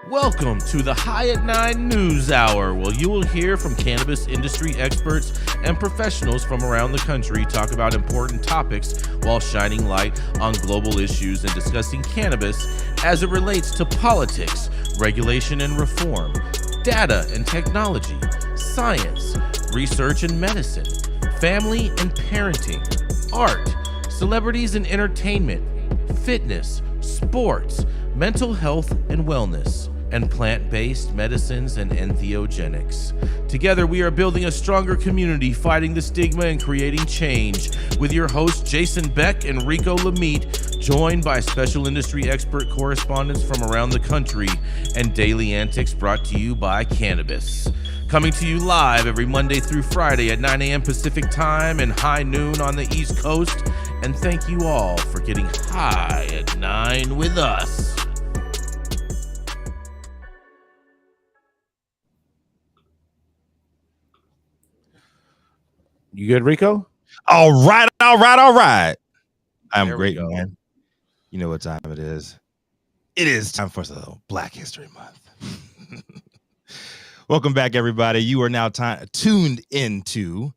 Welcome to the High at 9 News Hour, where you will hear from cannabis industry experts and professionals from around the country talk about important topics while shining light on global issues and discussing cannabis as it relates to politics, regulation and reform, data and technology, science, research and medicine, family and parenting, art, celebrities and entertainment, fitness, sports, mental health and wellness, and plant-based medicines and entheogenics. Together, we are building a stronger community, fighting the stigma and creating change. With your hosts, Jason Beck and Rico Lamitte, joined by special industry expert correspondents from around the country, and daily antics brought to you by Cannabis. Coming to you live every Monday through Friday at 9 a.m. Pacific Time and high noon on the East Coast. And thank you all for getting high at 9 with us. You good, Rico? All right. I'm great, man. You know what time it is. It is time for the Black History Month. Welcome back, everybody. You are now tuned into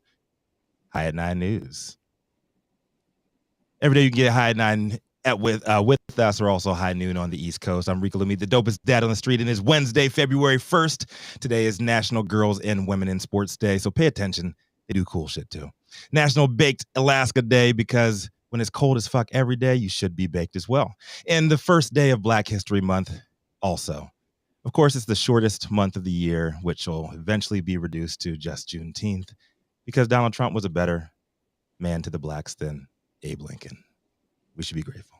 High at 9 News. Every day you can get High at 9 with us, or also high noon on the East Coast. I'm Rico Lamitte, the dopest dad on the street, and it's Wednesday, February 1st. Today is National Girls and Women in Sports Day, so pay attention. They do cool shit too. National Baked Alaska Day, because when it's cold as fuck every day, you should be baked as well. And the first day of Black History Month also. Of course, it's the shortest month of the year, which will eventually be reduced to just Juneteenth, because Donald Trump was a better man to the blacks than Abe Lincoln. We should be grateful.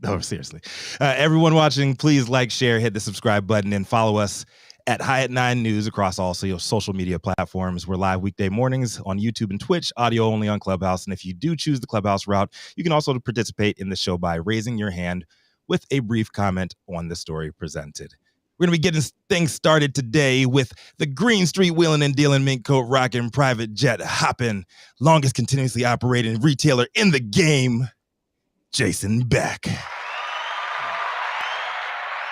No, seriously. Everyone watching, please like, share, hit the subscribe button, and follow us at High at 9 News across all social media platforms. We're live weekday mornings on YouTube and Twitch, audio only on Clubhouse. And if you do choose the Clubhouse route, you can also participate in the show by raising your hand with a brief comment on the story presented. We're going to be getting things started today with the Green Street wheeling and dealing, mink coat rocking, private jet hopping, longest continuously operating retailer in the game, Jason Beck.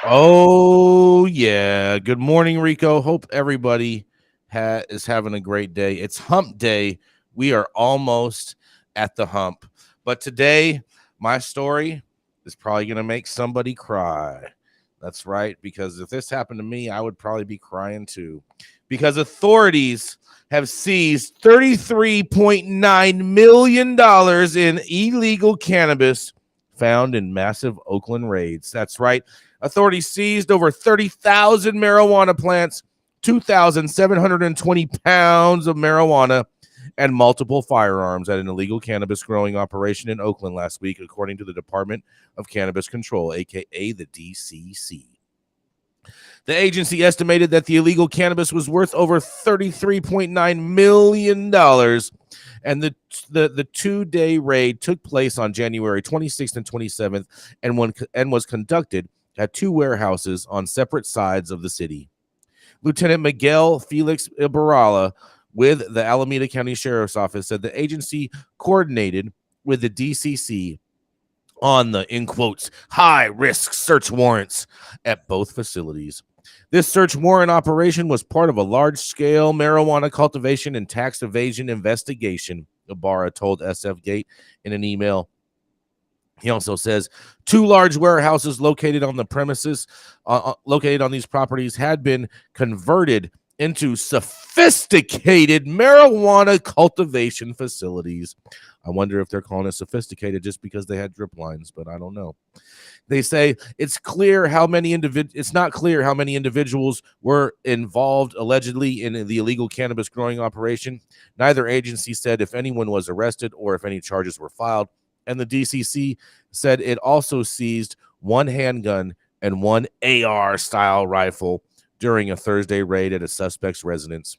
Oh, yeah. Good morning, Rico. Hope everybody is having a great day. It's hump day. We are almost at the hump. But today, my story is probably going to make somebody cry. That's right, because if this happened to me, I would probably be crying too. Because authorities have seized $33.9 million in illegal cannabis found in massive Oakland raids. That's right. Authorities seized over 30,000 marijuana plants, 2,720 pounds of marijuana, and multiple firearms at an illegal cannabis growing operation in Oakland last week, according to the Department of Cannabis Control, a.k.a. the DCC. The agency estimated that the illegal cannabis was worth over $33.9 million, and the two-day raid took place on January 26th and 27th and was conducted at two warehouses on separate sides of the city. Lieutenant Miguel Felix Ibarrala with the Alameda County Sheriff's Office said the agency coordinated with the DCC on the, in quotes, high-risk search warrants at both facilities. This search warrant operation was part of a large-scale marijuana cultivation and tax evasion investigation, Ibarra told SF Gate in an email. He also says two large warehouses located on the premises, located on these properties, had been converted into sophisticated marijuana cultivation facilities. I wonder if they're calling it sophisticated just because they had drip lines, but I don't know. They say it's not clear how many individuals were involved allegedly in the illegal cannabis growing operation. Neither agency said if anyone was arrested or if any charges were filed. And the DCC said it also seized one handgun and one AR-style rifle during a Thursday raid at a suspect's residence.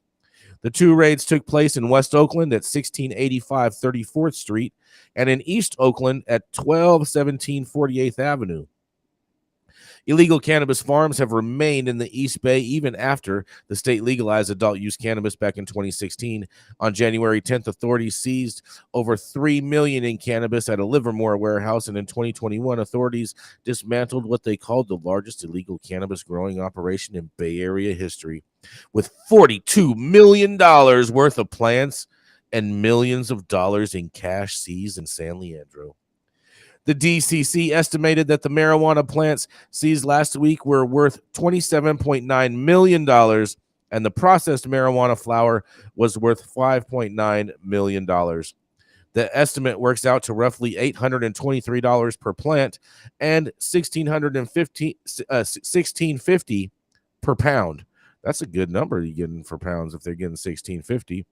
The two raids took place in West Oakland at 1685 34th Street and in East Oakland at 1217 48th Avenue. Illegal cannabis farms have remained in the East Bay even after the state legalized adult use cannabis back in 2016. On January 10th, authorities seized over $3 million in cannabis at a Livermore warehouse, and in 2021, authorities dismantled what they called the largest illegal cannabis growing operation in Bay Area history, with $42 million worth of plants and millions of dollars in cash seized in San Leandro. The DCC estimated that the marijuana plants seized last week were worth $27.9 million, and the processed marijuana flower was worth $5.9 million. The estimate works out to roughly $823 per plant and $1,650 per pound. That's a good number you're getting for pounds if they're getting $1,650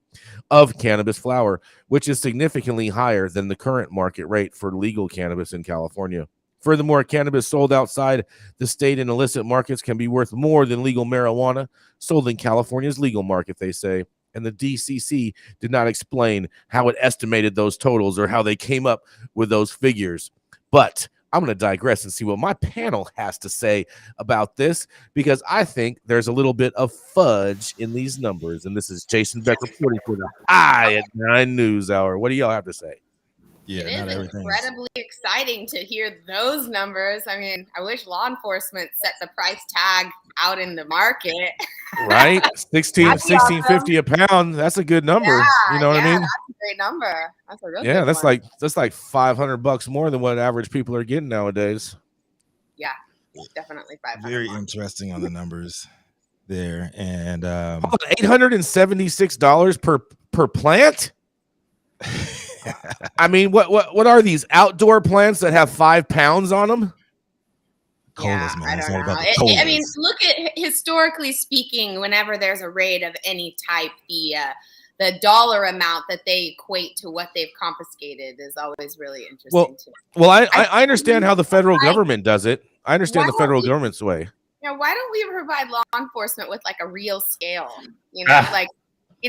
of cannabis flower, which is significantly higher than the current market rate for legal cannabis in California. Furthermore, cannabis sold outside the state in illicit markets can be worth more than legal marijuana sold in California's legal market, they say. And the DCC did not explain how it estimated those totals or how they came up with those figures. But I'm going to digress and see what my panel has to say about this, because I think there's a little bit of fudge in these numbers. And this is Jason Beck reporting for the High at 9 News Hour. What do y'all have to say? Yeah, it is incredibly exciting to hear those numbers. I mean, I wish law enforcement set the price tag out in the market. Right? $16.50 a pound. That's a good number. Yeah, you know what I mean? That's a great number. That's a real yeah, good that's one. like $500 more than what average people are getting nowadays. Yeah, definitely 500. Very interesting on the numbers there. And $876 per plant. I mean, what are these outdoor plants that have 5 pounds on them? Yeah, colas, man. I don't know. I mean, look at, historically speaking, whenever there's a raid of any type, the dollar amount that they equate to what they've confiscated is always really interesting to me. Well, I understand how the federal government does it. I understand the federal government's way. You know, why don't we provide law enforcement with like a real scale? You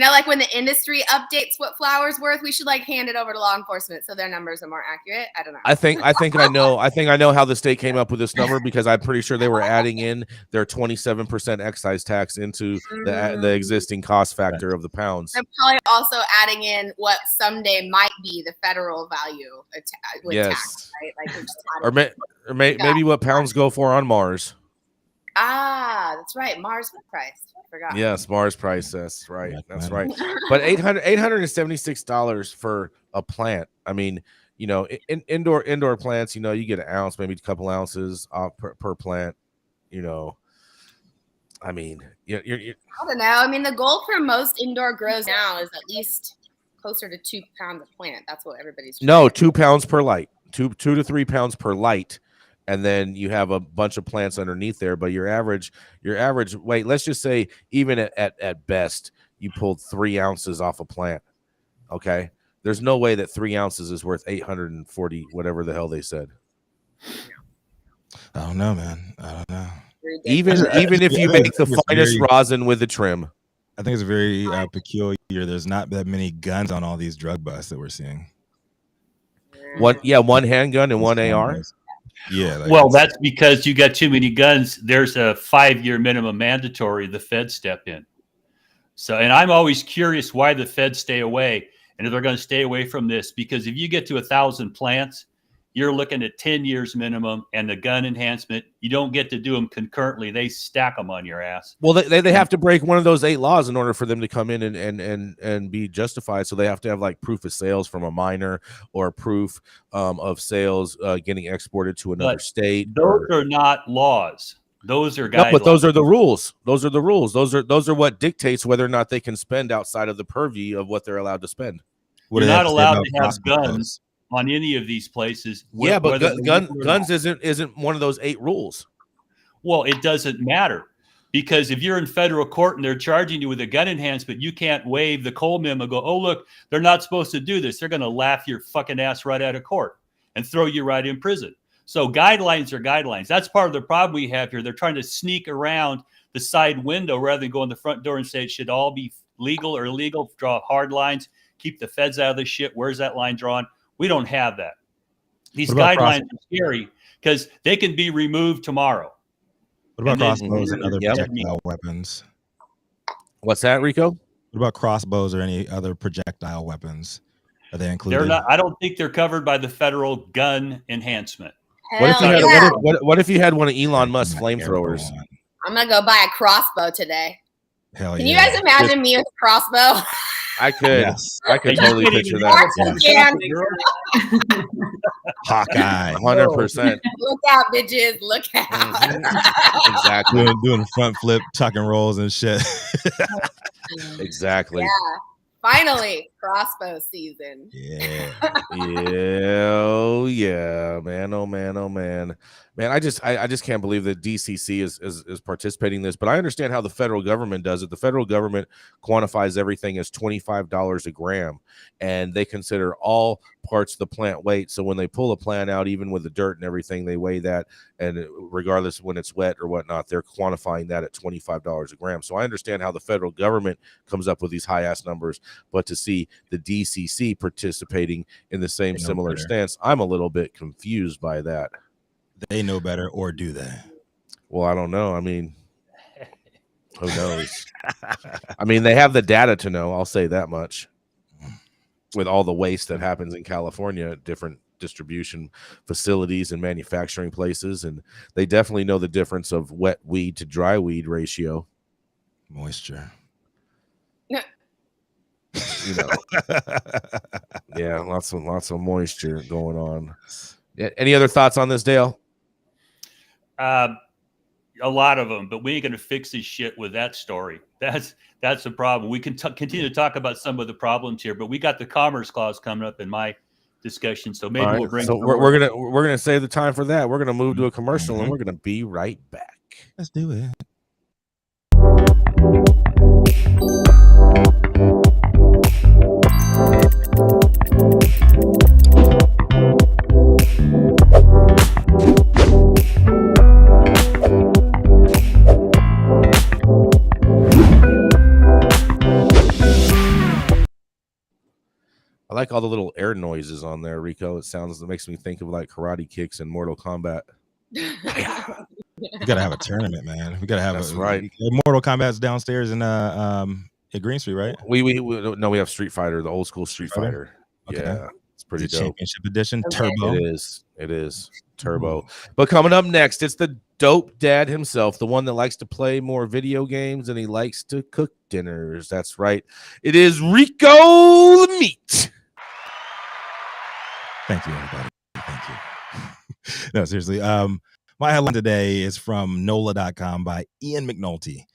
know, like when the industry updates what flour's worth, we should like hand it over to law enforcement so their numbers are more accurate. I don't know. I think I know how the state came up with this number, because I'm pretty sure they were adding in their 27% excise tax into the existing cost factor of the pounds. They're probably also adding in what someday might be the federal value with tax, right? Like, maybe what pounds go for on Mars. Ah, that's right. Mars price. I forgot. Yes, Mars price. That's right. That's right. But $876 for a plant. I mean, you know, indoor plants, you know, you get an ounce, maybe a couple ounces off per plant. You know, I mean, you're I don't know. I mean, the goal for most indoor grows now is at least closer to 2 pounds a plant. That's what everybody's trying. No, 2 pounds per light. 2 to 3 pounds per light. And then you have a bunch of plants underneath there, but your average weight, let's just say even at best, you pulled 3 ounces off a plant. Okay. There's no way that 3 ounces is worth 840, whatever the hell they said. I don't know, man. I don't know. Even if you make the finest rosin with the trim. I think it's very peculiar. There's not that many guns on all these drug busts that we're seeing. One handgun and one AR. Yeah. Well, that's because you got too many guns. There's a 5-year minimum mandatory. The feds step in. So, and I'm always curious why the feds stay away, and if they're going to stay away from this, because if you get to 1,000 plants, you're looking at 10 years minimum, and the gun enhancement, you don't get to do them concurrently. They stack them on your ass. Well, they have to break one of those 8 laws in order for them to come in and be justified. So they have to have like proof of sales from a minor, or proof of sales getting exported to another state. Those are not laws. Those are guidelines. No, but those are the rules. Those are the rules. Those are what dictates whether or not they can spend outside of the purview of what they're allowed to spend. You're not allowed to have guns on any of these places. Yeah, but guns isn't one of those 8 rules. Well, it doesn't matter, because if you're in federal court and they're charging you with a gun enhancement, you can't waive the Cole memo and go, oh, look, they're not supposed to do this. They're going to laugh your fucking ass right out of court and throw you right in prison. So guidelines are guidelines. That's part of the problem we have here. They're trying to sneak around the side window rather than go in the front door and say it should all be legal or illegal, draw hard lines, keep the feds out of this shit. Where's that line drawn? We don't have that. These guidelines are scary because they can be removed tomorrow. What about And then- crossbows and other Yep. projectile weapons? What's that, Rico? What about crossbows or any other projectile weapons? Are they included? They're not. I don't think they're covered by the federal gun enhancement. What if you Hell had yeah. what if you had one of Elon Musk's flamethrowers? I'm gonna go buy a crossbow today. Hell Can yeah. you guys imagine me with a crossbow? I could. Yes. I could Are you totally kidding picture me? that. Yeah. Hawkeye. 100%. Look out, bitches! Look out! Mhm. Exactly. Doing front flip, tuck and rolls and shit. Exactly. Yeah. Finally, crossbow season. Yeah. Yeah, oh yeah, man. Oh man, oh man. Man, I just can't believe that DCC is participating in this, but I understand how the federal government does it. The federal government quantifies everything as $25 a gram, and they consider all parts of the plant weight. So when they pull a plant out, even with the dirt and everything, they weigh that, and regardless of when it's wet or whatnot, they're quantifying that at $25 a gram. So I understand how the federal government comes up with these high ass numbers, but to see the DCC participating in the same similar stance, I'm a little bit confused by that. They know better, or do they? Well, I don't know. I mean, who knows? I mean, they have the data to know. I'll say that much. With all the waste that happens in California at different distribution facilities and manufacturing places, and they definitely know the difference of wet weed to dry weed ratio. Moisture. Yeah. You know, yeah, lots of moisture going on. Yeah, any other thoughts on this, Dale? A lot of them, but we ain't going to fix this shit with that story. That's the problem. We can continue to talk about some of the problems here, but we got the Commerce Clause coming up in my discussion, so maybe we'll bring. So we're gonna save the time for that. We're gonna move to a commercial, and we're gonna be right back. Let's do it. I like all the little air noises on there, Rico. It makes me think of like karate kicks in Mortal Kombat. We gotta have a tournament, man. We gotta have. That's right. Mortal Kombat's downstairs in at Green Street, right? We have Street Fighter, the old school Street Fighter. Okay. Yeah, it's pretty dope. Championship edition, Turbo. It is Turbo. But coming up next, it's the dope dad himself, the one that likes to play more video games and he likes to cook dinners. That's right. It is Rico Lamitte. Thank you, everybody. Thank you. No, seriously. My headline today is from NOLA.com by Ian McNulty.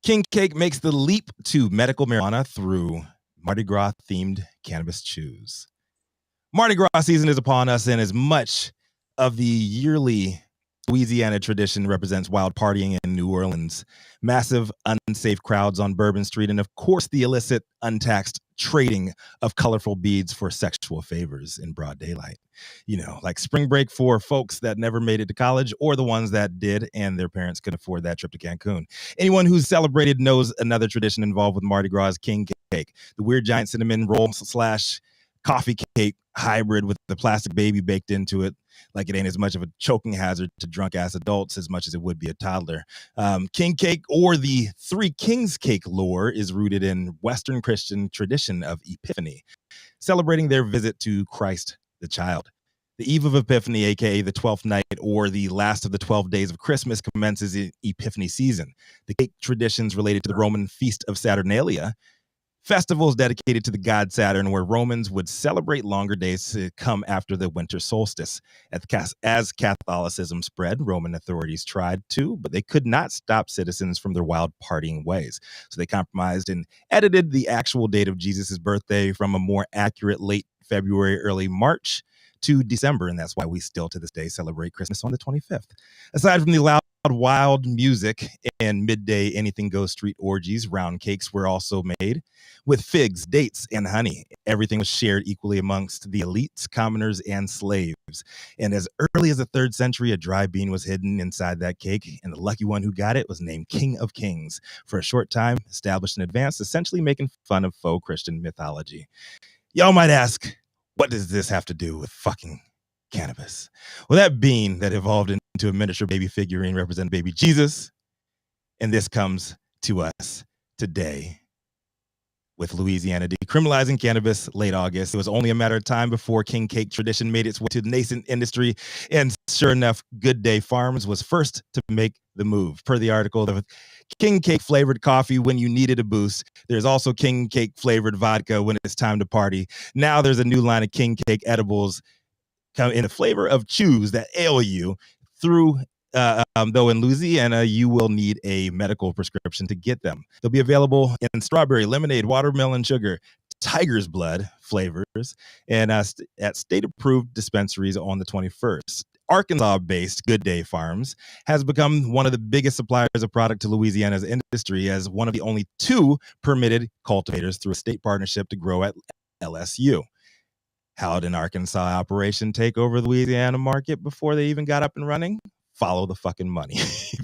King Cake makes the leap to medical marijuana through Mardi Gras themed cannabis chews. Mardi Gras season is upon us, and as much of the yearly Louisiana tradition represents wild partying in New Orleans, massive unsafe crowds on Bourbon Street, and of course the illicit, untaxed trading of colorful beads for sexual favors in broad daylight. You know, like spring break for folks that never made it to college, or the ones that did and their parents could afford that trip to Cancun. Anyone who's celebrated knows another tradition involved with Mardi Gras is King Cake, the weird giant cinnamon roll / coffee cake hybrid with the plastic baby baked into it, like it ain't as much of a choking hazard to drunk ass adults as much as it would be a toddler. King Cake, or the Three Kings Cake lore, is rooted in Western Christian tradition of Epiphany, celebrating their visit to Christ the child. The eve of Epiphany, aka the 12th night, or the last of the 12 days of Christmas, commences in Epiphany season. The cake traditions related to the Roman feast of Saturnalia, festivals dedicated to the god Saturn, where Romans would celebrate longer days to come after the winter solstice. As Catholicism spread, Roman authorities tried to, but they could not stop citizens from their wild partying ways. So they compromised and edited the actual date of Jesus' birthday from a more accurate late February, early March to December, and that's why we still to this day celebrate Christmas on the 25th. Aside from the loud, wild music and midday anything goes street orgies, round cakes were also made with figs, dates, and honey. Everything was shared equally amongst the elites, commoners, and slaves. And as early as the 3rd century, a dry bean was hidden inside that cake, and the lucky one who got it was named King of Kings. For a short time, established in advance, essentially making fun of faux Christian mythology. Y'all might ask, what does this have to do with fucking cannabis. Well, that bean that evolved into a miniature baby figurine representing baby Jesus. And this comes to us today with Louisiana decriminalizing cannabis late August. It was only a matter of time before king cake tradition made its way to the nascent industry. And sure enough, Good Day Farms was first to make the move. Per the article, the king cake flavored coffee when you needed a boost. There's also king cake flavored vodka when it's time to party. Now there's a new line of king cake edibles come in the flavor of chews that ail you through. Though in Louisiana, you will need a medical prescription to get them. They'll be available in strawberry, lemonade, watermelon sugar, tiger's blood flavors, and at state-approved dispensaries on the 21st. Arkansas-based Good Day Farms has become one of the biggest suppliers of product to Louisiana's industry as one of the only 2 permitted cultivators through a state partnership to grow at LSU. How did an Arkansas operation take over the Louisiana market before they even got up and running? Follow the fucking money.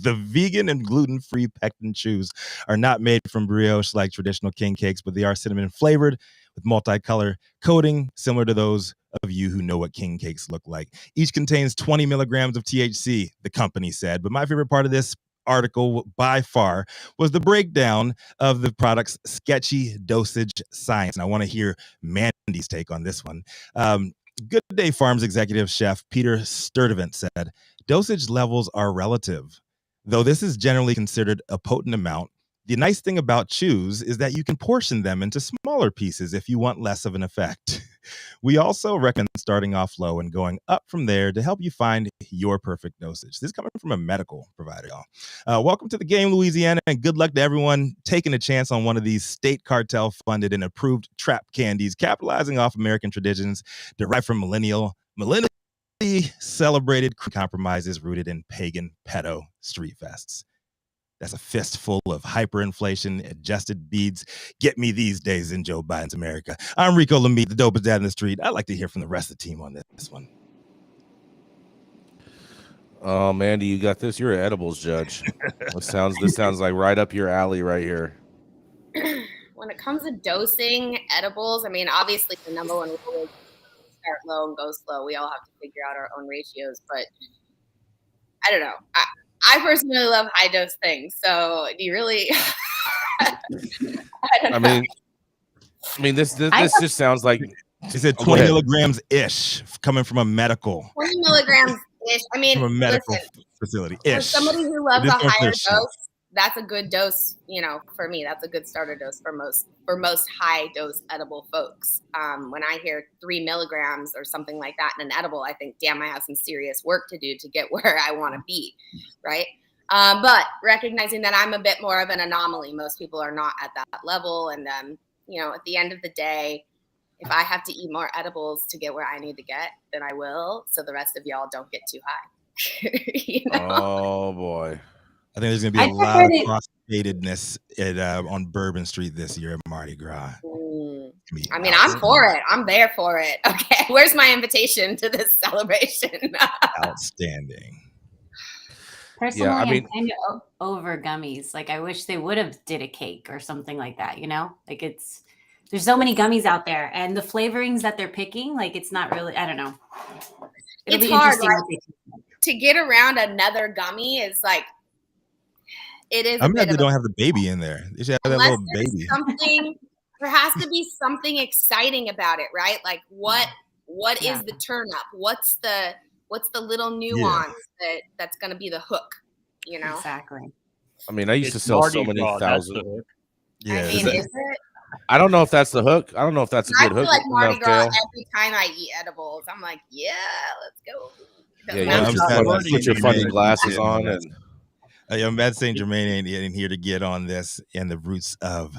The vegan and gluten-free pectin chews are not made from brioche like traditional king cakes, but they are cinnamon flavored with multicolor coating, similar to those of you who know what king cakes look like. Each contains 20 milligrams of THC, the company said. But my favorite part of this article by far was the breakdown of the product's sketchy dosage science. And I want to hear Mandy's take on this one. Good Day Farms executive chef Peter Sturdivant said, dosage levels are relative. Though this is generally considered a potent amount, the nice thing about chews is that you can portion them into smaller pieces if you want less of an effect. We also recommend starting off low and going up from there to help you find your perfect dosage. This is coming from a medical provider, y'all. Welcome to the game, Louisiana, and good luck to everyone taking a chance on one of these state cartel-funded and approved trap candies, capitalizing off American traditions derived from millennially celebrated compromises rooted in pagan pedo street fests. That's a fistful of hyperinflation adjusted beads. Get me these days in Joe Biden's America. I'm Rico Lamitte, the dopest dad in the street. I'd like to hear from the rest of the team on this one. Oh, Mandy, you got this. You're an edibles judge. This sounds like right up your alley right here. When it comes to dosing edibles, I mean, obviously the number one rule is start low and go slow. We all have to figure out our own ratios, but I don't know. I personally love high dose things. So do you really? I mean, this just sounds like she said 20 milligrams ish coming from a medical. 20 milligrams ish. I mean, from a medical facility ish. For somebody who loves a higher dose, that's a good dose. You know, for me, that's a good starter dose for most high dose edible folks. When I hear 3 milligrams or something like that in an edible, I think, damn, I have some serious work to do to get where I want to be, right? But recognizing that I'm a bit more of an anomaly, most people are not at that level, and you know, at the end of the day, if I have to eat more edibles to get where I need to get, then I will. So the rest of y'all don't get too high. You know? Oh boy. I think there's going to be a lot of cross-statedness on Bourbon Street this year at Mardi Gras. I mean, I'm for it. I'm there for it. Okay, where's my invitation to this celebration? Outstanding. Personally, I'm kind of over gummies. Like, I wish they would have did a cake or something like that, you know? Like, there's so many gummies out there, and the flavorings that they're picking, like, it's not really, I don't know. It's hard, right? To get around another gummy is like, it is. I'm glad they don't have the baby in there. They should have that little baby. There has to be something exciting about it, right? Like what is the turn up? What's the little nuance that's going to be the hook? You know, exactly. I mean, I used to sell so many thousand. Yeah, I mean, is it? I don't know if that's the hook. I don't know if that's a good hook. I feel like Mardi Gras every time I eat edibles. I'm like, yeah, let's go. Yeah, put your funny glasses on and. Matt St. Germain ain't in here to get on this and the roots of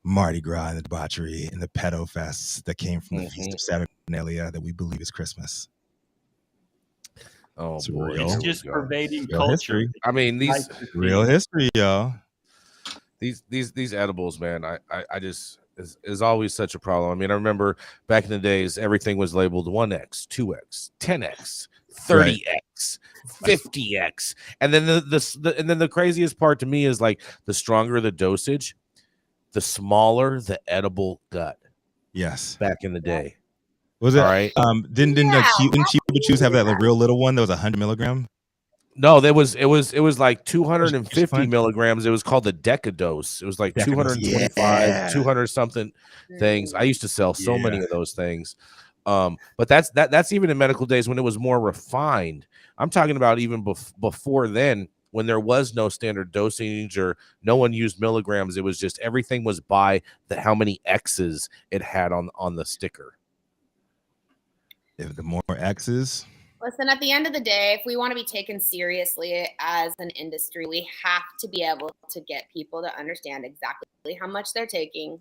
Mardi Gras and the debauchery and the pedo fests that came from the Feast of Saturnalia that we believe is Christmas. Oh, boy. It's just pervading culture. History. I mean, these real history, y'all. These edibles, man. I just is always such a problem. I mean, I remember back in the days, everything was labeled 1x, 2x, 10x. 30x, 50x, and then the craziest part to me is like the stronger the dosage, the smaller the edible gut. Yes, back in the day. Was it? All right. Didn't Cuba Chews have that like real little one that was 100 milligram? No, it was like 250 milligrams. It was called the Decadose. It was like 225, 200 something things. I used to sell so many of those things. But that's even in medical days when it was more refined. I'm talking about even before then, when there was no standard dosage or no one used milligrams. It was just everything was by how many X's it had on the sticker. If the more X's. Listen, at the end of the day, if we want to be taken seriously as an industry, we have to be able to get people to understand exactly how much they're taking,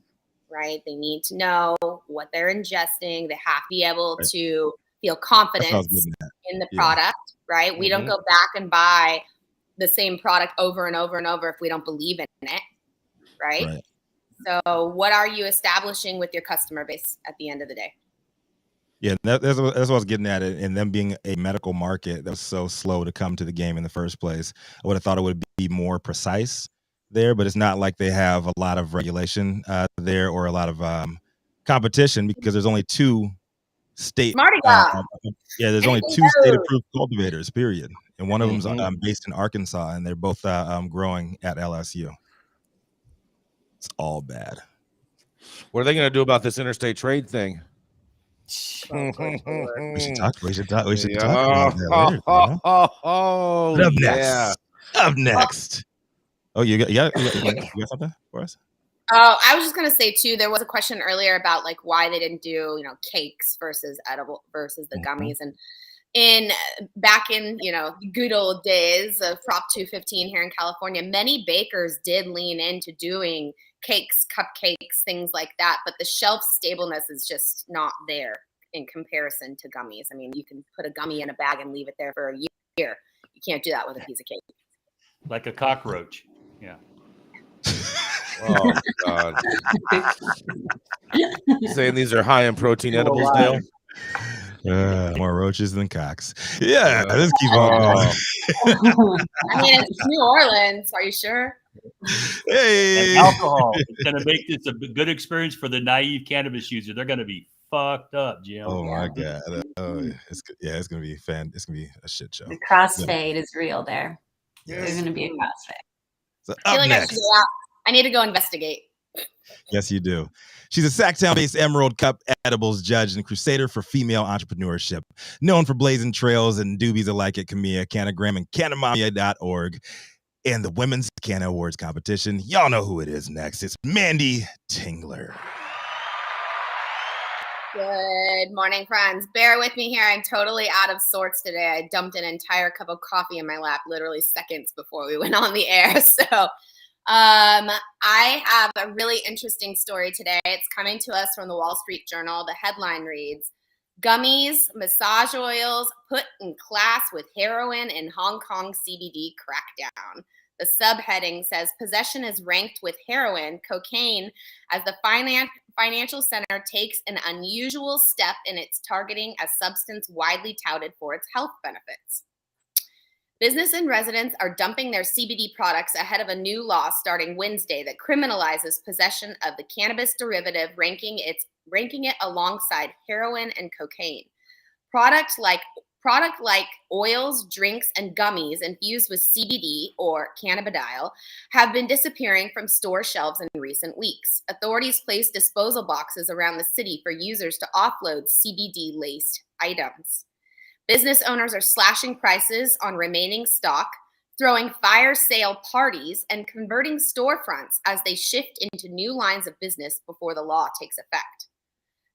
right? They need to know what they're ingesting. They have to be able to feel confidence in the product, right? Mm-hmm. We don't go back and buy the same product over and over and over if we don't believe in it, right? So what are you establishing with your customer base at the end of the day? Yeah, that's what I was getting at. It, and them being a medical market that was so slow to come to the game in the first place, I would have thought it would be more precise there, but it's not like they have a lot of regulation there or a lot of competition because there's only two state. Mardi Gras. There's only two state-approved cultivators, period, and one of them's based in Arkansas, and they're both growing at LSU. It's all bad. What are they going to do about this interstate trade thing? We should talk about that later. Up next. Oh, you got something for us? Oh, I was just gonna say too. There was a question earlier about like why they didn't do cakes versus edible versus the gummies, and back in good old days of Prop 215 here in California, many bakers did lean into doing cakes, cupcakes, things like that. But the shelf stableness is just not there in comparison to gummies. I mean, you can put a gummy in a bag and leave it there for a year. You can't do that with a piece of cake. Like a cockroach. Yeah. Oh God. You saying these are high in protein edibles, Dale? More roaches than cocks. Yeah, let's keep on going. I mean, it's New Orleans. Are you sure? Hey, and alcohol. It's going to make this a good experience for the naive cannabis user. They're going to be fucked up, Jim. Oh my God. It's going to be fun. It's going to be a shit show. The crossfade is real there. Yes. There's going to be a crossfade. So up next. I need to go investigate. Yes, you do. She's a Sacktown-based Emerald Cup edibles judge and crusader for female entrepreneurship, known for blazing trails and doobies alike at Camilla, Canagram, and Canamamia.org, and the Women's Canna Awards competition. Y'all know who it is next. It's Manndie Tingler. Good morning, friends. Bear with me here. I'm totally out of sorts today. I dumped an entire cup of coffee in my lap literally seconds before we went on the air. So I have a really interesting story today. It's coming to us from the Wall Street Journal. The headline reads, "Gummies, massage oils put in class with heroin in Hong Kong CBD crackdown." The subheading says, "Possession is ranked with heroin, cocaine, as the financial center takes an unusual step in its targeting a substance widely touted for its health benefits." Business and residents are dumping their CBD products ahead of a new law starting Wednesday that criminalizes possession of the cannabis derivative, ranking it alongside heroin and cocaine. Product like oils, drinks, and gummies infused with CBD or cannabidiol have been disappearing from store shelves in recent weeks. Authorities placed disposal boxes around the city for users to offload CBD-laced items. Business owners are slashing prices on remaining stock, throwing fire sale parties, and converting storefronts as they shift into new lines of business before the law takes effect.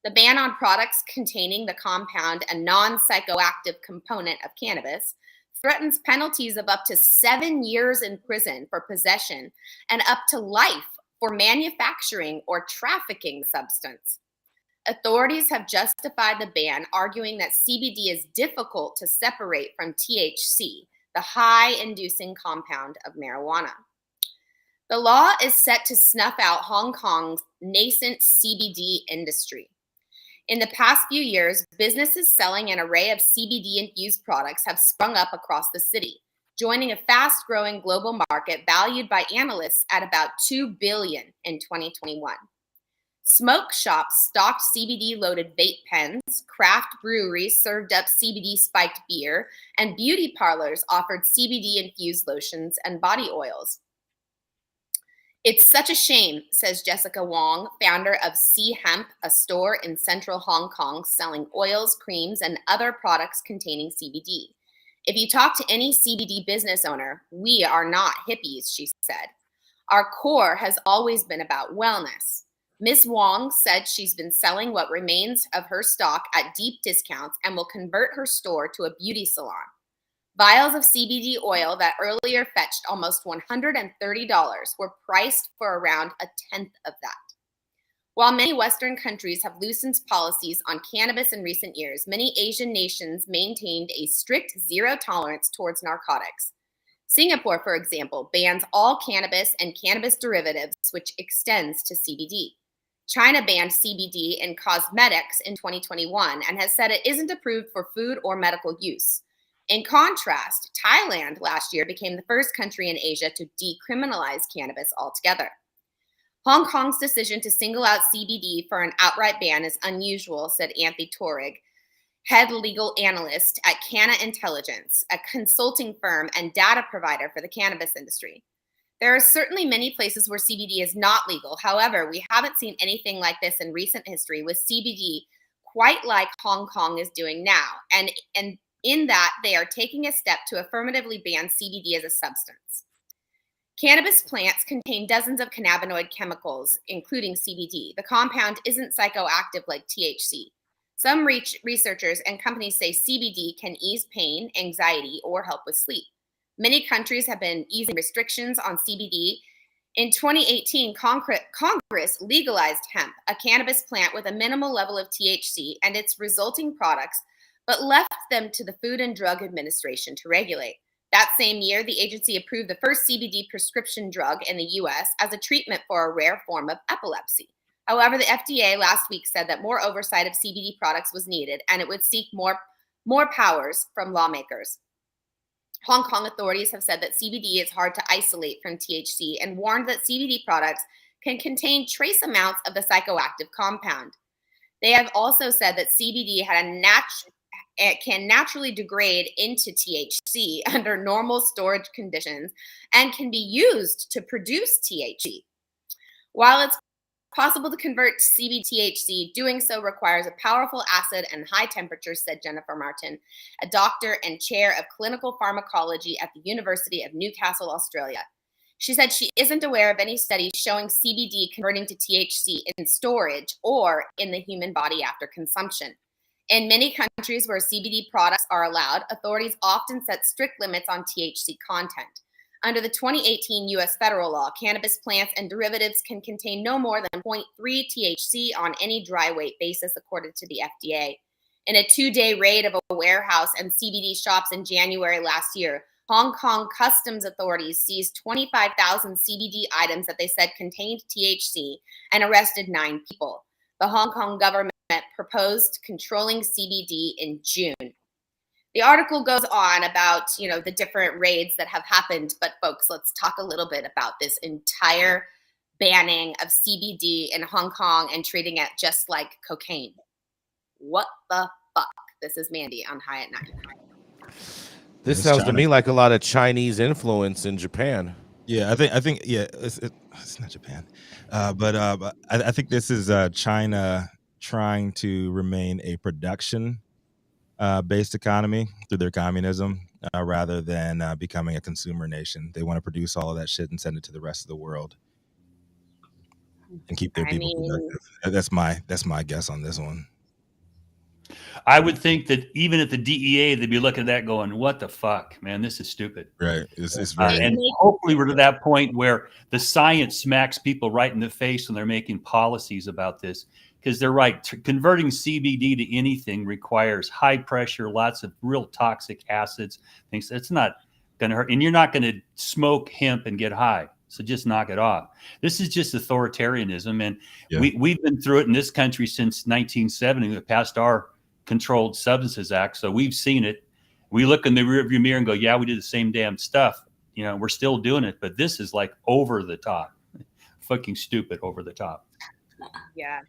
The ban on products containing the compound and non-psychoactive component of cannabis threatens penalties of up to 7 years in prison for possession and up to life for manufacturing or trafficking the substance. Authorities have justified the ban, arguing that CBD is difficult to separate from THC, the high-inducing compound of marijuana. The law is set to snuff out Hong Kong's nascent CBD industry. In the past few years, businesses selling an array of CBD-infused products have sprung up across the city, joining a fast-growing global market valued by analysts at about $2 billion in 2021. Smoke shops stocked CBD-loaded vape pens, craft breweries served up CBD-spiked beer, and beauty parlors offered CBD-infused lotions and body oils. It's such a shame, says Jessica Wong, founder of Sea Hemp, a store in central Hong Kong selling oils, creams, and other products containing CBD. If you talk to any CBD business owner, we are not hippies, she said. Our core has always been about wellness. Ms. Wong said she's been selling what remains of her stock at deep discounts and will convert her store to a beauty salon. Vials of CBD oil that earlier fetched almost $130 were priced for around a tenth of that. While many Western countries have loosened policies on cannabis in recent years, many Asian nations maintained a strict zero tolerance towards narcotics. Singapore, for example, bans all cannabis and cannabis derivatives, which extends to CBD. China banned CBD in cosmetics in 2021 and has said it isn't approved for food or medical use. In contrast, Thailand last year became the first country in Asia to decriminalize cannabis altogether. Hong Kong's decision to single out CBD for an outright ban is unusual, said Anthony Torrig, head legal analyst at Canna Intelligence, a consulting firm and data provider for the cannabis industry. There are certainly many places where CBD is not legal. However, we haven't seen anything like this in recent history, with CBD quite like Hong Kong is doing now. And in that, they are taking a step to affirmatively ban CBD as a substance. Cannabis plants contain dozens of cannabinoid chemicals, including CBD. The compound isn't psychoactive like THC. Some researchers and companies say CBD can ease pain, anxiety, or help with sleep. Many countries have been easing restrictions on CBD. In 2018, Congress legalized hemp, a cannabis plant with a minimal level of THC and its resulting products, but left them to the Food and Drug Administration to regulate. That same year, the agency approved the first CBD prescription drug in the U.S. as a treatment for a rare form of epilepsy. However, the FDA last week said that more oversight of CBD products was needed, and it would seek more powers from lawmakers. Hong Kong authorities have said that CBD is hard to isolate from THC and warned that CBD products can contain trace amounts of the psychoactive compound. They have also said that CBD can naturally degrade into THC under normal storage conditions and can be used to produce THC. While it's possible to convert CBD-THC, doing so requires a powerful acid and high temperatures, said Jennifer Martin, a doctor and chair of clinical pharmacology at the University of Newcastle, Australia. She said she isn't aware of any studies showing CBD converting to THC in storage or in the human body after consumption. In many countries where CBD products are allowed, authorities often set strict limits on THC content. Under the 2018 U.S. federal law, cannabis plants and derivatives can contain no more than 0.3 THC on any dry weight basis, according to the FDA. In a 2-day raid of a warehouse and CBD shops in January last year, Hong Kong customs authorities seized 25,000 CBD items that they said contained THC and arrested 9 people. The Hong Kong government proposed controlling CBD in June. The article goes on about, the different raids that have happened, but folks, let's talk a little bit about this entire banning of CBD in Hong Kong and treating it just like cocaine. What the fuck? This is Manndie on High at Night. This sounds to me like a lot of Chinese influence in Japan. Yeah, I think it's not Japan, but I think this is China trying to remain a production based economy through their communism rather than becoming a consumer nation. They want to produce all of that shit and send it to the rest of the world and keep their people productive. That's my guess on this one. I would think that even at the DEA, they'd be looking at that going, what the fuck, man, this is stupid. Right. It's very and hopefully we're to that point where the science smacks people right in the face when they're making policies about this. Because they're right. Converting CBD to anything requires high pressure, lots of real toxic acids, things. It's not going to hurt. And you're not going to smoke hemp and get high. So just knock it off. This is just authoritarianism. And we've been through it in this country since 1970. We passed our Controlled Substances Act. So we've seen it. We look in the rearview mirror and go, yeah, we did the same damn stuff. We're still doing it. But this is like over the top. Fucking stupid over the top. Yeah.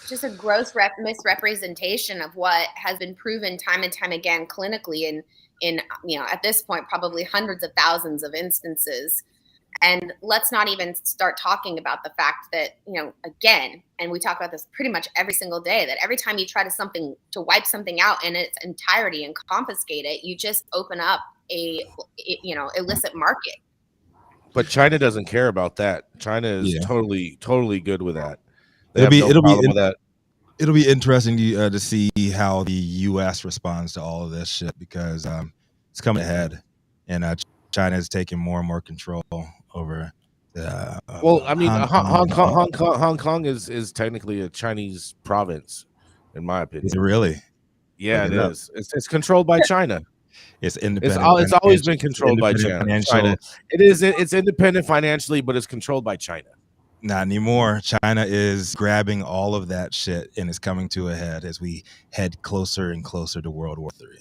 Just a gross misrepresentation of what has been proven time and time again clinically in at this point, probably hundreds of thousands of instances. And let's not even start talking about the fact that, again, and we talk about this pretty much every single day, that every time you try to wipe something out in its entirety and confiscate it, you just open up a illicit market. But China doesn't care about that. China is totally good with that. It'll be interesting to see how the U.S. responds to all of this shit, because it's coming ahead, and China is taking more and more control over. Hong Kong is technically a Chinese province, in my opinion. Is it really? Yeah, it is. It's controlled by China. It's independent. It's always been controlled by China. It is. It's independent financially, but it's controlled by China. Not anymore. China is grabbing all of that shit, and it's coming to a head as we head closer and closer to World War III.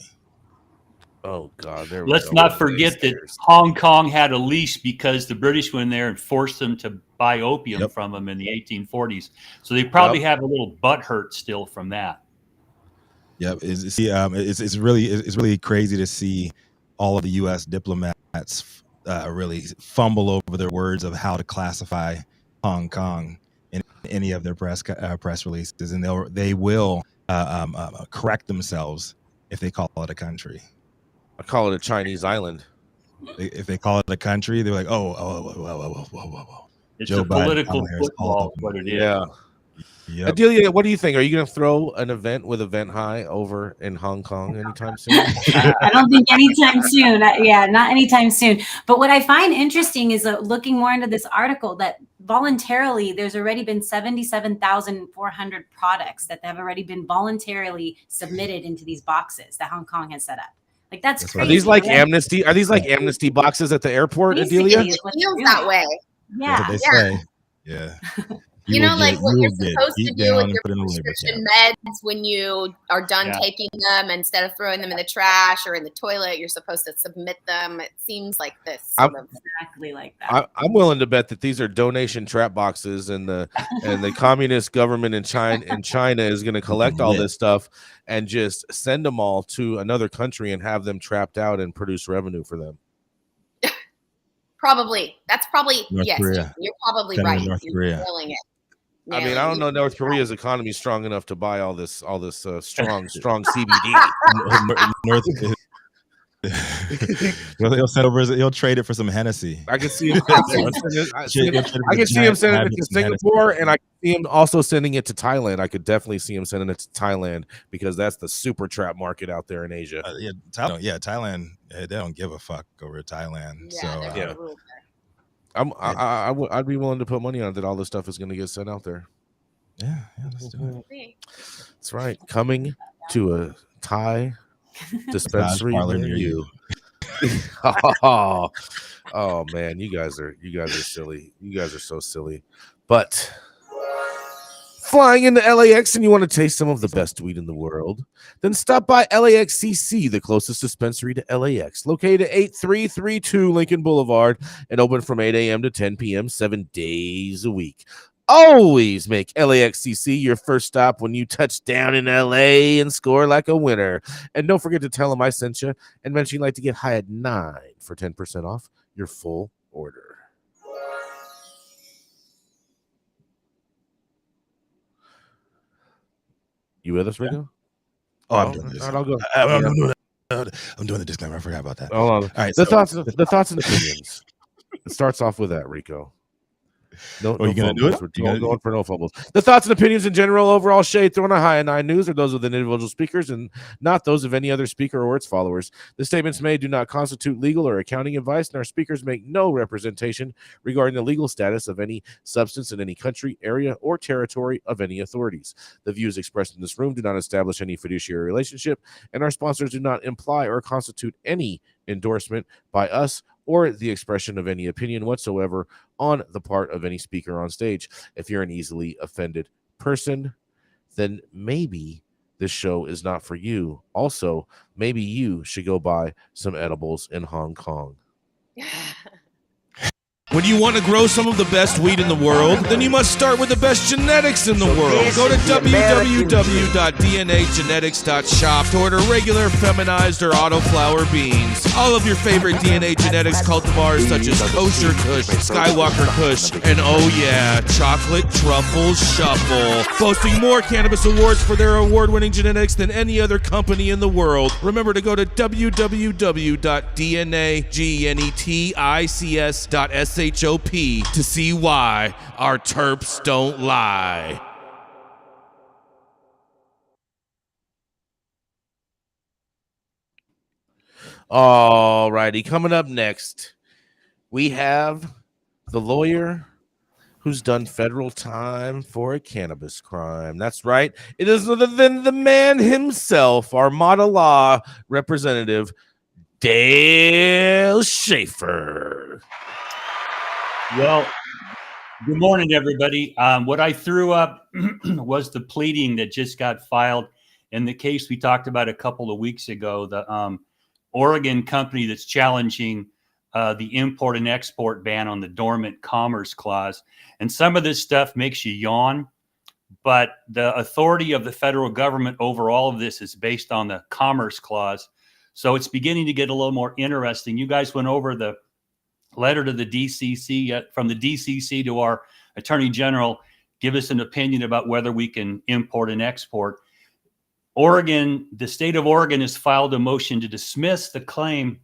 Oh God! Let's not forget that Hong Kong had a lease because the British went in there and forced them to buy opium from them in the 1840s. So they probably have a little butt hurt still from that. Yep, it's really crazy to see all of the U.S. diplomats really fumble over their words of how to classify Hong Kong in any of their press releases, and they will correct themselves if they call it a country. I call it a Chinese island. If they call it a country, they're like, whoa. It's Joe a political football, what it is. Yeah. Yep. Adelia, what do you think? Are you going to throw an event with Event High over in Hong Kong anytime soon? I don't think anytime soon. Not anytime soon. But what I find interesting is looking more into this article that voluntarily there's already been 77,400 products that have already been voluntarily submitted into these boxes that Hong Kong has set up. Like that's crazy. Are these like amnesty? Are these like amnesty boxes at the airport, Adelia? It feels that way. Yeah. That's what they say. Yeah. What you're supposed to do with your prescription meds when you are done taking them, instead of throwing them in the trash or in the toilet, you're supposed to submit them. It seems like this exactly like that. I'm willing to bet that these are donation trap boxes, and the communist government in China is going to collect all this stuff and just send them all to another country and have them trapped out and produce revenue for them. Probably. That's probably North Korea. You're probably right. North Korea. It. I mean, I don't know North Korea's economy is strong enough to buy all this strong CBD. He'll trade it for some Hennessy. I can see him. I can see him sending it to Singapore, and I can see him also sending it to Thailand. I could definitely see him sending it to Thailand, because that's the super trap market out there in Asia. Thailand. They don't give a fuck over Thailand. I'd be willing to put money on that all this stuff is going to get sent out there. Yeah, let's do it. That's right. Coming to a Thai dispensary near you. Oh man, you guys are silly. You guys are so silly. But flying into LAX and you want to taste some of the best weed in the world, then stop by LAXCC, the closest dispensary to LAX, located at 8332 Lincoln Boulevard and open from 8 a.m. to 10 p.m. 7 days a week. Always make LAXCC your first stop when you touch down in LA and score like a winner. And don't forget to tell them I sent you and mention you'd like to get high at 9 for 10% off your full order. You with us, Rico? Oh, I'm doing this. All right, I'll go. I'm doing the disclaimer. I forgot about that. Hold on. All right, the thoughts and opinions. It starts off with that, Rico. No, you gonna do it? We're going for no fumbles. The thoughts and opinions in general, overall shade thrown a high in 9 News are those of the individual speakers and not those of any other speaker or its followers. The statements made do not constitute legal or accounting advice, and our speakers make no representation regarding the legal status of any substance in any country, area, or territory of any authorities. The views expressed in this room do not establish any fiduciary relationship, and our sponsors do not imply or constitute any endorsement by us or the expression of any opinion whatsoever on the part of any speaker on stage. If you're an easily offended person, then maybe this show is not for you. Also, maybe you should go buy some edibles in Hong Kong. When you want to grow some of the best weed in the world, then you must start with the best genetics in the world. Go to www.dnagenetics.shop to order regular, feminized, or autoflower beans. All of your favorite DNA genetics cultivars such as Kosher Kush, Skywalker Kush, and oh yeah, Chocolate Truffle Shuffle. Boasting more cannabis awards for their award-winning genetics than any other company in the world. Remember to go to www.dnagenetics.shop to see why our terps don't lie. All righty, coming up next, we have the lawyer who's done federal time for a cannabis crime. That's right. It is other than the man himself, our model law representative, Dale Schafer. Well, good morning, everybody. What I threw up was the pleading that just got filed in the case we talked about a couple of weeks ago, the Oregon company that's challenging the import and export ban on the Dormant Commerce Clause. And some of this stuff makes you yawn, but the authority of the federal government over all of this is based on the Commerce Clause. So it's beginning to get a little more interesting. You guys went over the letter to the DCC, from the DCC to our Attorney General, give us an opinion about whether we can import and export. Oregon, the state of Oregon has filed a motion to dismiss the claim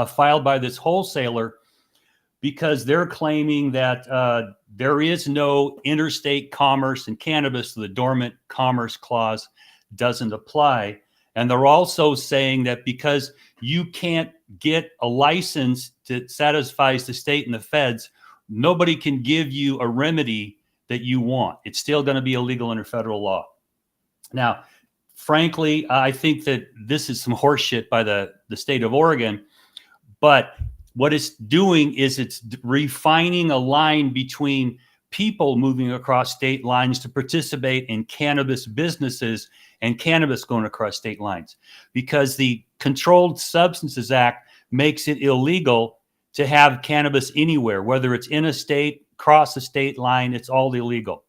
filed by this wholesaler because they're claiming that there is no interstate commerce in cannabis, so the Dormant Commerce Clause doesn't apply. And they're also saying that because you can't get a license that satisfies the state and the feds, nobody can give you a remedy that you want. It's still going to be illegal under federal law. Now, frankly, I think that this is some horseshit by the state of Oregon, but what it's doing is it's refining a line between people moving across state lines to participate in cannabis businesses and cannabis going across state lines, because the Controlled Substances Act makes it illegal to have cannabis anywhere, whether it's in a state, cross a state line, it's all illegal.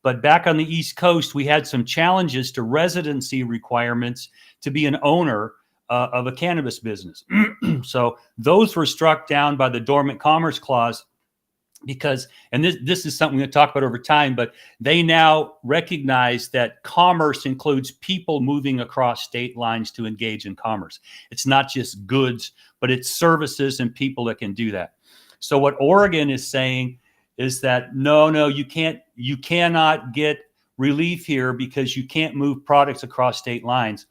But back on the East Coast, we had some challenges to residency requirements to be an owner of a cannabis business. So those were struck down by the Dormant Commerce Clause because, and this is something we're going to talk about over time, but they now recognize that commerce includes people moving across state lines to engage in commerce. It's not just goods, but it's services and people that can do that. So what Oregon is saying is that no, you cannot get relief here because you can't move products across state lines.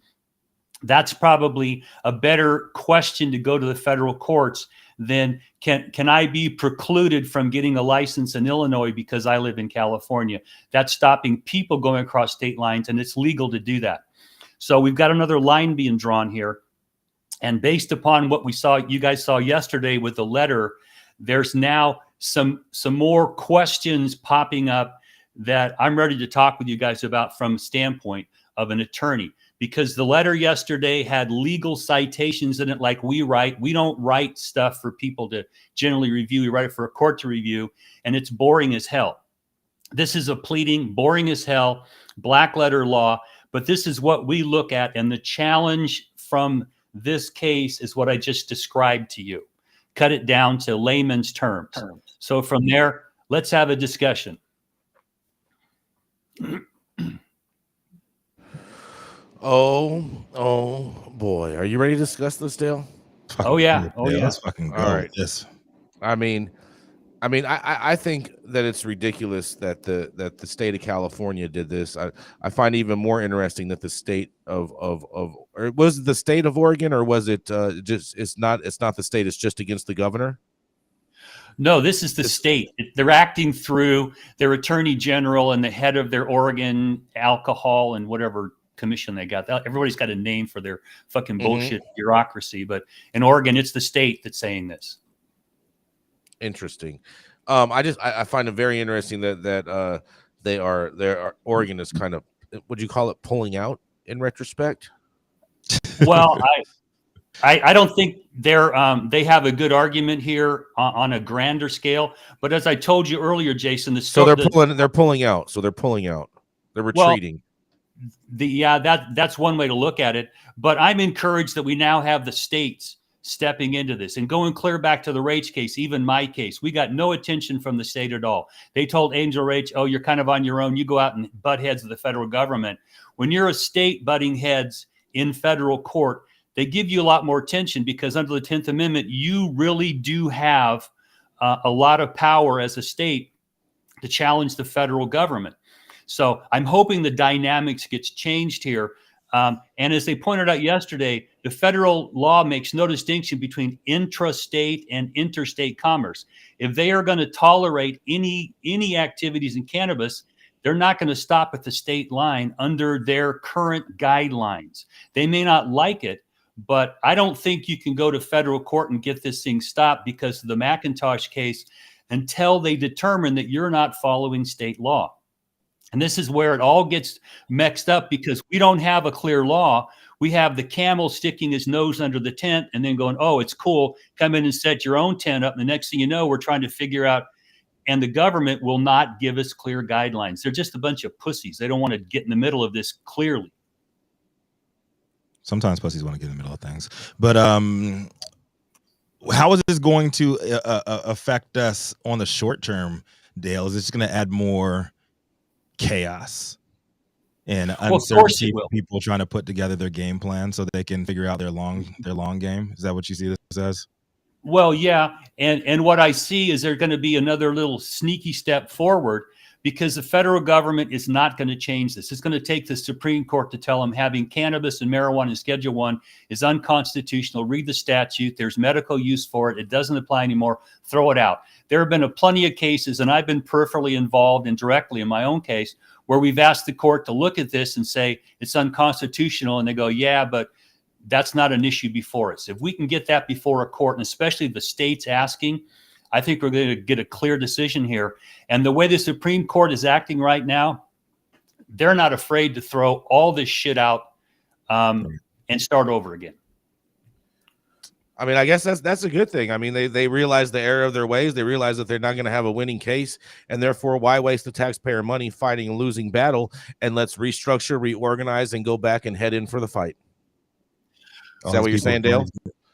That's probably a better question to go to the federal courts than can I be precluded from getting a license in Illinois because I live in California? That's stopping people going across state lines, and it's legal to do that. So we've got another line being drawn here. And based upon what you guys saw yesterday with the letter, there's now some more questions popping up that I'm ready to talk with you guys about from a standpoint of an attorney. Because the letter yesterday had legal citations in it like we write. We don't write stuff for people to generally review. We write it for a court to review, and it's boring as hell. This is a pleading, boring as hell, black letter law, but this is what we look at, and the challenge from this case is what I just described to you. Cut it down to layman's terms. So from there, let's have a discussion. Oh boy. Are you ready to discuss this, Dale? Oh yeah. Let's fucking go. All right. Yes. I think that it's ridiculous that the state of California did this. I find even more interesting that the state of or was it the state of Oregon, or was it just it's not the state, it's just against the governor? No, this is the state. They're acting through their attorney general and the head of their Oregon alcohol and whatever commission they got. Everybody's got a name for their fucking bullshit bureaucracy, but in Oregon, it's the state that's saying this. Interesting. I find it very interesting that Oregon is kind of, would you call it pulling out in retrospect? Well, I don't think they have a good argument here on a grander scale. But as I told you earlier, Jason, they're pulling out. So they're pulling out. They're retreating. Well, that's one way to look at it. But I'm encouraged that we now have the states stepping into this and going clear back to the Rach case, even my case. We got no attention from the state at all. They told Angel Rach, oh, you're kind of on your own. You go out and butt heads with the federal government. When you're a state butting heads in federal court, they give you a lot more attention because under the 10th Amendment, you really do have a lot of power as a state to challenge the federal government. So I'm hoping the dynamics gets changed here. And as they pointed out yesterday, the federal law makes no distinction between intrastate and interstate commerce. If they are going to tolerate any activities in cannabis, they're not going to stop at the state line under their current guidelines. They may not like it, but I don't think you can go to federal court and get this thing stopped because of the McIntosh case until they determine that you're not following state law. And this is where it all gets mixed up because we don't have a clear law. We have the camel sticking his nose under the tent and then going, oh, it's cool. Come in and set your own tent up. And the next thing you know, we're trying to figure out, and the government will not give us clear guidelines. They're just a bunch of pussies. They don't want to get in the middle of this clearly. Sometimes pussies want to get in the middle of things. But how is this going to affect us on the short term, Dale? Is this going to add more chaos and uncertainty for people trying to put together their game plan so they can figure out their long game? Is that what you see this as? Well, yeah. And what I see is there's going to be another little sneaky step forward because the federal government is not going to change this. It's going to take the Supreme Court to tell them having cannabis and marijuana in Schedule I is unconstitutional. Read the statute. There's medical use for it. It doesn't apply anymore. Throw it out. There have been plenty of cases, and I've been peripherally involved and directly in my own case, where we've asked the court to look at this and say it's unconstitutional. And they go, yeah, but that's not an issue before us. If we can get that before a court, and especially the states asking, I think we're going to get a clear decision here. And the way the Supreme Court is acting right now, they're not afraid to throw all this shit out and start over again. I mean, I guess that's a good thing. I mean, they realize the error of their ways. They realize that they're not going to have a winning case, and therefore, why waste the taxpayer money fighting a losing battle? And let's restructure, reorganize, and go back and head in for the fight. Is that what you're saying, Dale?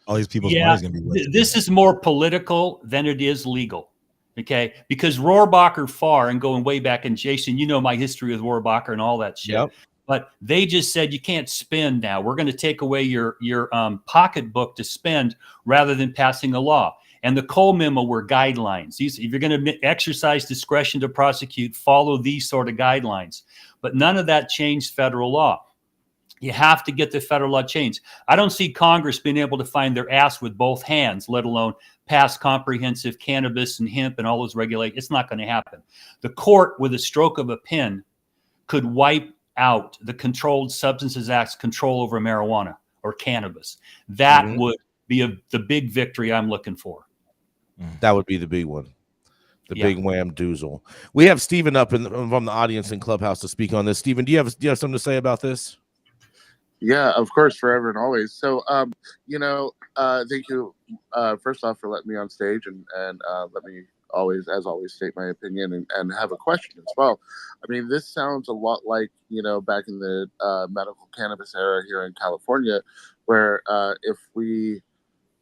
All these people's money is going to be wasted. This is more political than it is legal. Okay, because Rohrabacher Farr, and going way back, and Jason, you know my history with Rohrabacher and all that shit. Yep. But they just said you can't spend now. We're going to take away your pocketbook to spend rather than passing a law. And the Cole memo were guidelines. If you're going to exercise discretion to prosecute, follow these sort of guidelines. But none of that changed federal law. You have to get the federal law changed. I don't see Congress being able to find their ass with both hands, let alone pass comprehensive cannabis and hemp and all those regulations. It's not going to happen. The court, with a stroke of a pen, could wipe out the Controlled Substances Act's control over marijuana or cannabis. That would be the big victory I'm looking for. That would be the big one. The big wham doozle. We have Stephen up from the audience in Clubhouse to speak on this. Stephen, do you have something to say about this? Yeah, of course, forever and always. So, thank you, first off, for letting me on stage and let me as always, state my opinion and have a question as well. I mean, this sounds a lot like, back in the medical cannabis era here in California, where if we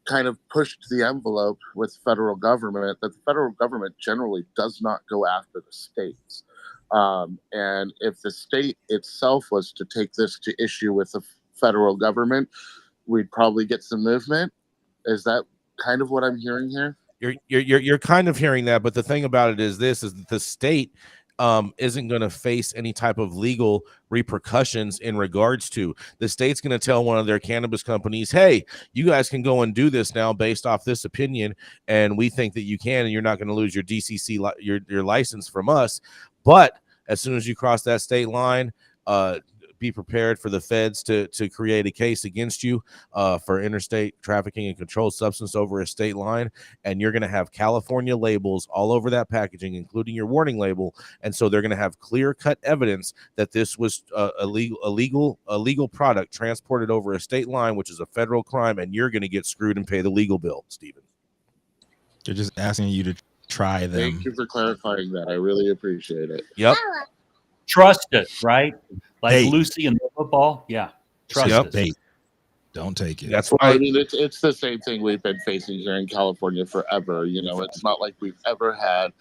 kind of pushed the envelope with federal government, that the federal government generally does not go after the states. And if the state itself was to take this to issue with the federal government, we'd probably get some movement. Is that kind of what I'm hearing here? You're kind of hearing that, but the thing about it is that the state isn't going to face any type of legal repercussions in regards to. The state's going to tell one of their cannabis companies, hey, you guys can go and do this now based off this opinion, and we think that you can, and you're not going to lose your DCC your license from us. But as soon as you cross that state line, be prepared for the feds to create a case against you for interstate trafficking and controlled substance over a state line, and you're going to have California labels all over that packaging, including your warning label. And so they're going to have clear-cut evidence that this was a legal product transported over a state line, which is a federal crime, and you're going to get screwed and pay the legal bill, Stephen. They're just asking you to try them. Thank you for clarifying that. I really appreciate it. Yep. Trust it, right? Like Hey. Lucy in football. Yeah. Trust Yep. it. Hey, don't take it. That's why. I mean, it's the same thing we've been facing here in California forever. You know, it's not like we've ever had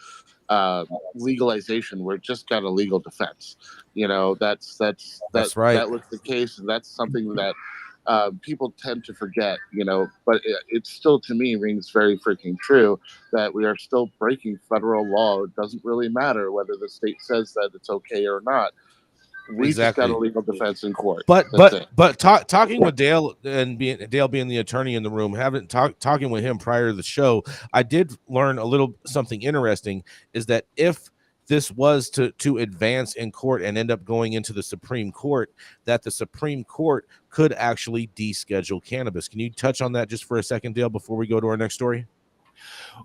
legalization. We're just got a legal defense. You know, that's right. That was the case, and that's something that people tend to forget. You know, but it still, to me, rings very freaking true that we are still breaking federal law. It doesn't really matter whether the state says that it's okay or not. We just got a legal defense in court. But talking with Dale and Dale being the attorney in the room, talking with him prior to the show, I did learn a little something interesting, is that if this was to advance in court and end up going into the Supreme Court, that the Supreme Court could actually deschedule cannabis. Can you touch on that just for a second, Dale, before we go to our next story?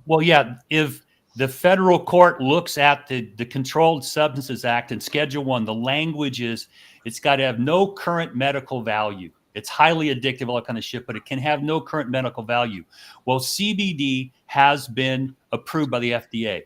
Well, yeah, if the federal court looks at the Controlled Substances Act and Schedule I, the language is it's got to have no current medical value. It's highly addictive, all that kind of shit, but it can have no current medical value. Well, CBD has been approved by the FDA.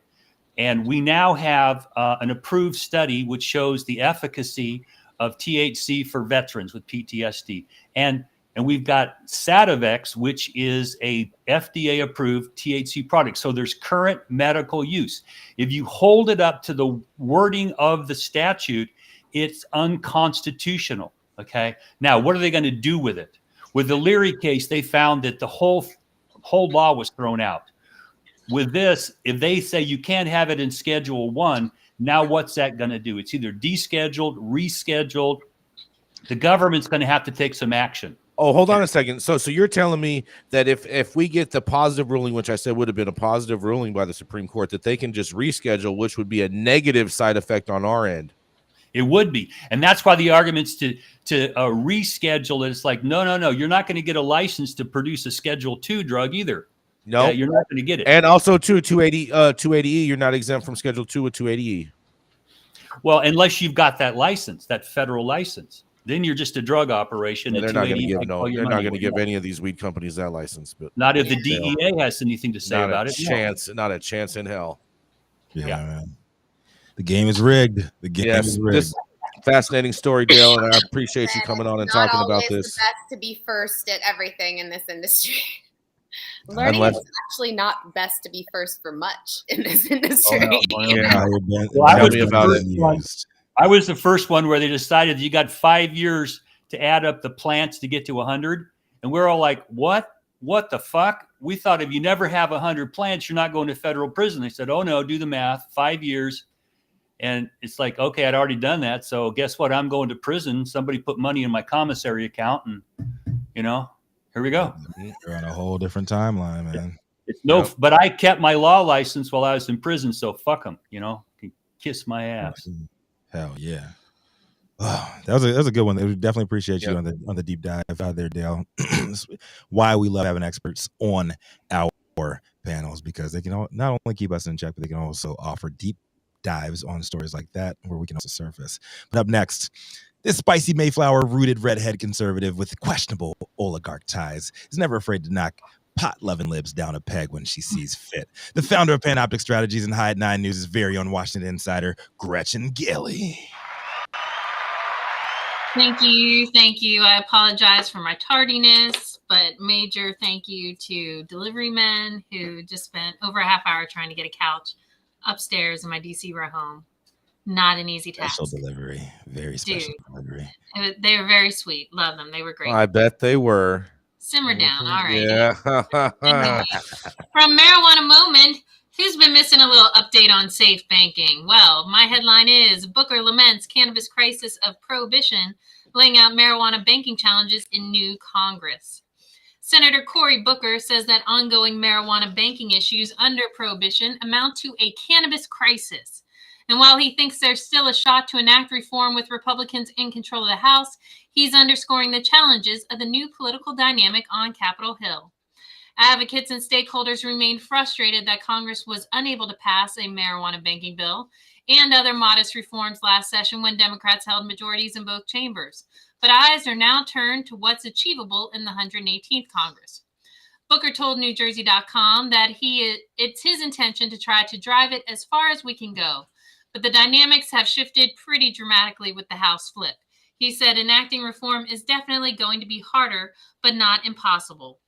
And we now have an approved study which shows the efficacy of THC for veterans with PTSD. And we've got Sativex, which is a FDA-approved THC product. So there's current medical use. If you hold it up to the wording of the statute, it's unconstitutional, okay? Now, what are they going to do with it? With the Leary case, they found that the whole law was thrown out. With this, if they say you can't have it in Schedule I, now what's that going to do? It's either descheduled, rescheduled. The government's going to have to take some action. Oh, hold on a second. So you're telling me that if we get the positive ruling, which I said would have been a positive ruling by the Supreme Court, that they can just reschedule, which would be a negative side effect on our end? It would be. And that's why the arguments to reschedule it, it's like, no, you're not going to get a license to produce a Schedule II drug either. No, you're not going to get it. And also, 280E, you're not exempt from Schedule II with 280E. Well, unless you've got that license, that federal license. Then you're just a drug operation. Yeah, they're not going to give they're not going to give any of these weed companies that license, but not if the DEA has anything to say about it. Not a chance in hell. Yeah, man. The game is rigged. The game is rigged. This fascinating story, Dale, and I appreciate you coming on and talking about this. It's best to be first at everything in this industry. Learning is actually not best to be first for much in this industry. I was the first one where they decided you got 5 years to add up the plants to get to 100. And we're all like, what? What the fuck? We thought if you never have 100 plants, you're not going to federal prison. They said, oh, no, do the math, 5 years. And it's like, okay, I'd already done that. So guess what? I'm going to prison. Somebody put money in my commissary account and, here we go. You're on a whole different timeline, man. But I kept my law license while I was in prison. So fuck them, can kiss my ass. Hell yeah. Oh, that was a good one. We definitely appreciate you on the deep dive out there, Dale. Why we love having experts on our panels, because they can not only keep us in check, but they can also offer deep dives on stories like that where we can also surface. But up next, this spicy Mayflower-rooted redhead conservative with questionable oligarch ties is never afraid to knock pot-loving libs down a peg when she sees fit. The founder of Panoptic Strategies and High at 9 News' very own Washington insider, Gretchen Gailey. Thank you. I apologize for my tardiness, but major thank you to delivery men who just spent over a half hour trying to get a couch upstairs in my DC row home. Not an easy task. Special delivery. Very special delivery. They were very sweet. Love them. They were great. I bet they were. Simmer down. All right. Yeah. Anyway, from Marijuana Moment, who's been missing a little update on safe banking? Well, my headline is Booker laments cannabis crisis of prohibition, laying out marijuana banking challenges in new Congress. Senator Cory Booker says that ongoing marijuana banking issues under prohibition amount to a cannabis crisis. And while he thinks there's still a shot to enact reform with Republicans in control of the House, he's underscoring the challenges of the new political dynamic on Capitol Hill. Advocates and stakeholders remain frustrated that Congress was unable to pass a marijuana banking bill and other modest reforms last session when Democrats held majorities in both chambers. But eyes are now turned to what's achievable in the 118th Congress. Booker told NewJersey.com that it's his intention to try to drive it as far as we can go. But the dynamics have shifted pretty dramatically with the House flip. He said enacting reform is definitely going to be harder, but not impossible.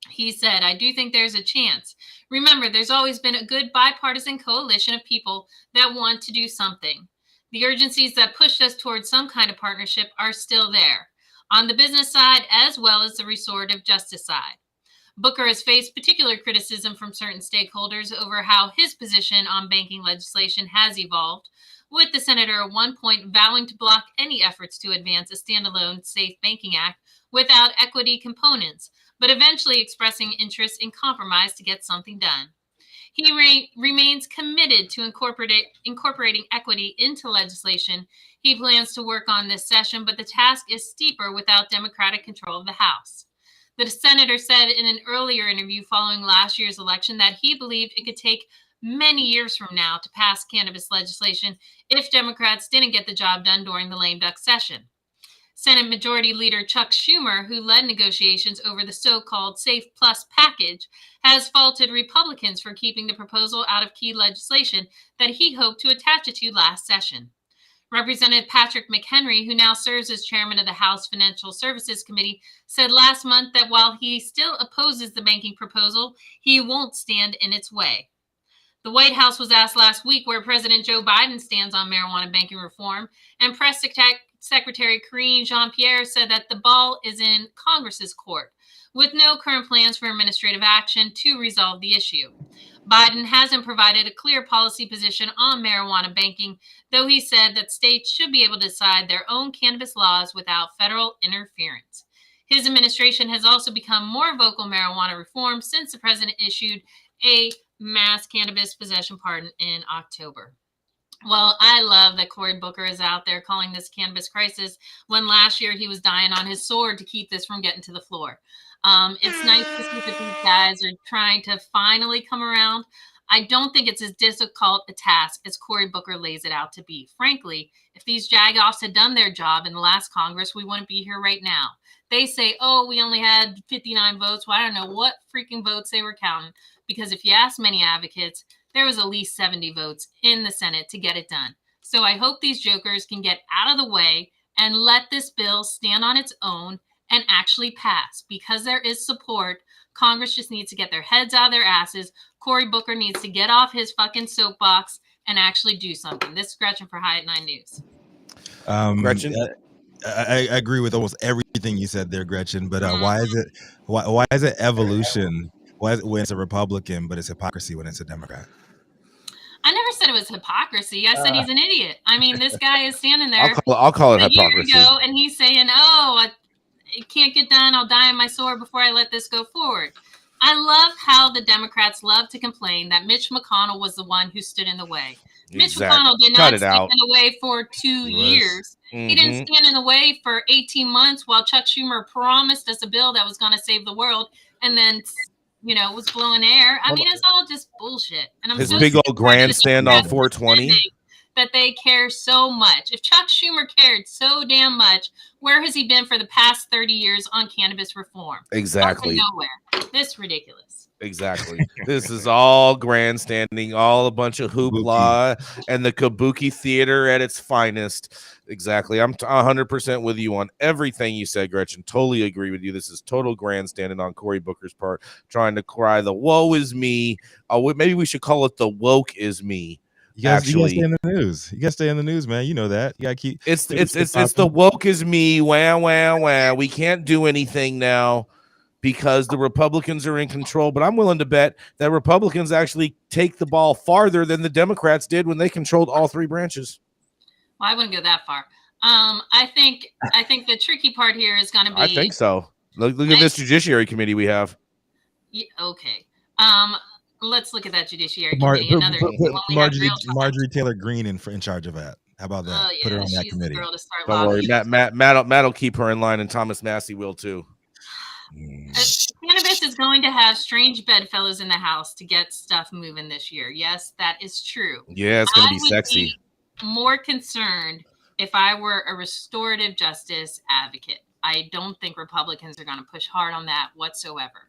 He said, I do think there's a chance. Remember, there's always been a good bipartisan coalition of people that want to do something. The urgencies that pushed us towards some kind of partnership are still there, on the business side as well as the restorative justice side. Booker has faced particular criticism from certain stakeholders over how his position on banking legislation has evolved, with the senator at one point vowing to block any efforts to advance a standalone Safe Banking Act without equity components, but eventually expressing interest in compromise to get something done. He remains committed to incorporating equity into legislation he plans to work on this session, but the task is steeper without Democratic control of the House. The senator said in an earlier interview following last year's election that he believed it could take many years from now to pass cannabis legislation if Democrats didn't get the job done during the lame duck session. Senate Majority Leader Chuck Schumer, who led negotiations over the so-called Safe Plus package, has faulted Republicans for keeping the proposal out of key legislation that he hoped to attach it to last session. Representative Patrick McHenry, who now serves as chairman of the House Financial Services Committee, said last month that while he still opposes the banking proposal, he won't stand in its way. The White House was asked last week where President Joe Biden stands on marijuana banking reform, and Press Secretary Karine Jean-Pierre said that the ball is in Congress's court, with no current plans for administrative action to resolve the issue. Biden hasn't provided a clear policy position on marijuana banking, though he said that states should be able to decide their own cannabis laws without federal interference. His administration has also become more vocal marijuana reform since the president issued a mass cannabis possession pardon in October. Well, I love that Cory Booker is out there calling this cannabis crisis when last year he was dying on his sword to keep this from getting to the floor. It's nice to see that these guys are trying to finally come around. I don't think it's as difficult a task as Cory Booker lays it out to be. Frankly, if these jagoffs had done their job in the last Congress, we wouldn't be here right now. They say, oh, we only had 59 votes. Well, I don't know what freaking votes they were counting, because if you ask many advocates, there was at least 70 votes in the Senate to get it done. So I hope these jokers can get out of the way and let this bill stand on its own and actually pass. Because there is support, Congress just needs to get their heads out of their asses. Cory Booker needs to get off his fucking soapbox and actually do something. This is Gretchen for High at 9 News. Gretchen? I agree with almost everything you said there, Gretchen, but why is it evolution? Why is it when it's a Republican, but it's hypocrisy when it's a Democrat? I never said it was hypocrisy. I said he's an idiot. I mean, this guy is standing there I'll call it a hypocrisy. year ago, and he's saying, it can't get done. I'll die on my sword before I let this go forward. I love how the Democrats love to complain that Mitch McConnell was the one who stood in the way. Exactly. Mitch McConnell did not stand in the way for 2 years. Mm-hmm. He didn't stand in the way for 18 months while Chuck Schumer promised us a bill that was going to save the world and then, was blowing air. I mean, it's all just bullshit. And I'm his big old grandstand on 420. That they care so much. If Chuck Schumer cared so damn much, where has he been for the past 30 years on cannabis reform? Exactly. Nowhere. This is ridiculous. Exactly. This is all grandstanding, all a bunch of hoopla and the kabuki theater at its finest. Exactly. I'm 100% with you on everything you said, Gretchen. Totally agree with you. This is total grandstanding on Cory Booker's part, trying to cry the woe is me. Maybe we should call it the woke is me. You guys stay in the news. You guys stay in the news, man. You know that. You gotta keep. It's the woke is me. Wah wah wah. We can't do anything now because the Republicans are in control. But I'm willing to bet that Republicans actually take the ball farther than the Democrats did when they controlled all three branches. Well, I wouldn't go that far. I think the tricky part here is going to be. I think so. Look at this Judiciary Committee we have. Yeah, okay. Let's look at that Judiciary Committee. Marjorie Taylor Greene in charge of that. How about that? Oh, yeah, Put her on that she's committee. the girl to start Don't worry, lobbying. Matt'll keep her in line, and Thomas Massey will too. Cannabis is going to have strange bedfellows in the House to get stuff moving this year. Yes, that is true. Yeah, it's going to be sexy. More concerned if I were a restorative justice advocate. I don't think Republicans are going to push hard on that whatsoever.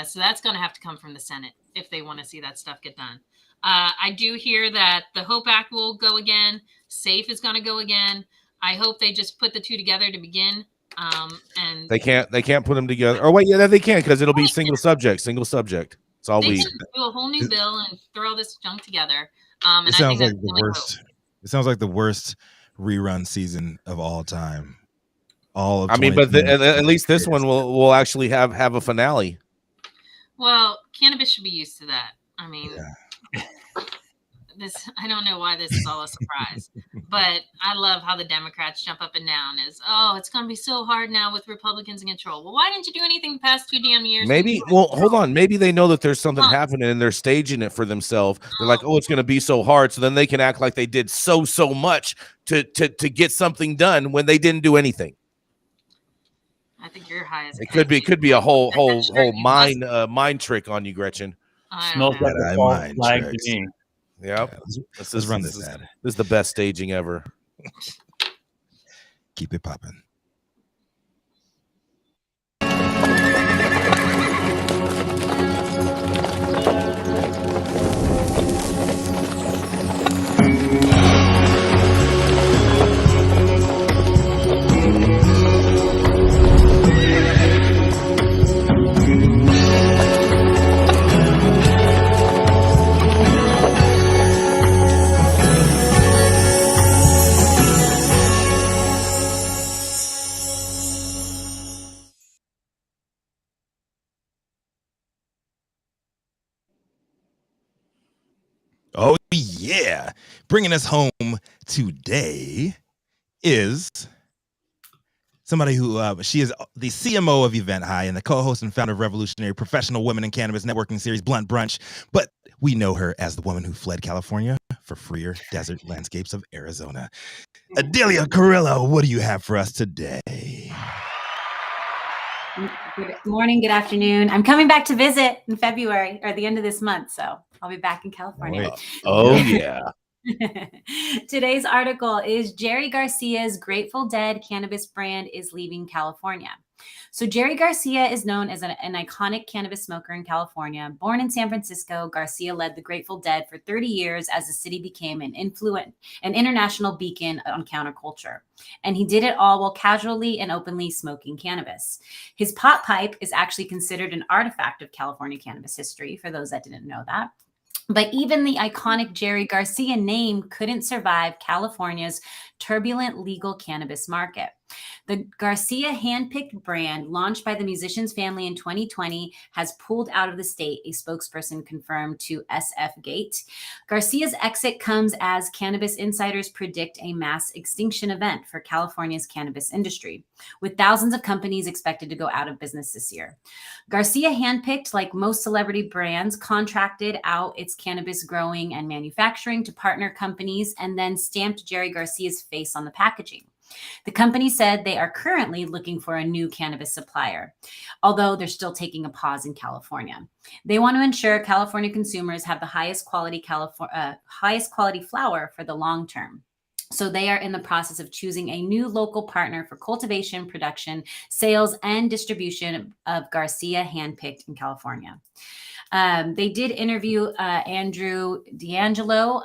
So that's going to have to come from the Senate if they want to see that stuff get done. I do hear that the HOPE Act will go again. SAFE is going to go again. I hope they just put the two together to begin. And they can't put them together. Oh wait, yeah, they can, because it'll be single subject. It's all they weed. can do a whole new bill and throw all this junk together. It sounds like the worst. It sounds like the worst rerun season of all time. All of I mean, but at least this one will actually have a finale. Well, cannabis should be used to that. I mean, I don't know why this is all a surprise, but I love how the Democrats jump up and down it's going to be so hard now with Republicans in control. Well, why didn't you do anything the past 2 damn years? Maybe, hold on. Maybe they know that there's something happening and they're staging it for themselves. They're like, it's going to be so hard. So then they can act like they did so much to get something done when they didn't do anything. I think you're high as it could be a whole mind trick on you, Gretchen. Smells like a false flag to me. Yep. Let's run this ad. This is the best staging ever. Keep it popping. Oh, yeah. Bringing us home today is somebody who she is the CMO of Event High and the co-host and founder of revolutionary professional women in cannabis networking series Blunt Brunch. But we know her as the woman who fled California for freer desert landscapes of Arizona. Adelia Carrillo, what do you have for us today? Good morning, good afternoon. I'm coming back to visit in February or the end of this month, so I'll be back in California. Oh, yeah. Today's article is Jerry Garcia's Grateful Dead cannabis brand is leaving California. So Jerry Garcia is known as an iconic cannabis smoker in California. Born in San Francisco, Garcia led the Grateful Dead for 30 years as the city became an international beacon on counterculture. And he did it all while casually and openly smoking cannabis. His pot pipe is actually considered an artifact of California cannabis history, for those that didn't know that. But even the iconic Jerry Garcia name couldn't survive California's turbulent legal cannabis market. The Garcia handpicked brand, launched by the musician's family in 2020, has pulled out of the state, a spokesperson confirmed to SF Gate. Garcia's exit comes as cannabis insiders predict a mass extinction event for California's cannabis industry, with thousands of companies expected to go out of business this year. Garcia handpicked, like most celebrity brands, contracted out its cannabis growing and manufacturing to partner companies and then stamped Jerry Garcia's face on the packaging. The company said they are currently looking for a new cannabis supplier, although they're still taking a pause in California. They want to ensure California consumers have the highest quality flower for the long term. So they are in the process of choosing a new local partner for cultivation, production, sales, and distribution of Garcia handpicked in California. They did interview Andrew D'Angelo.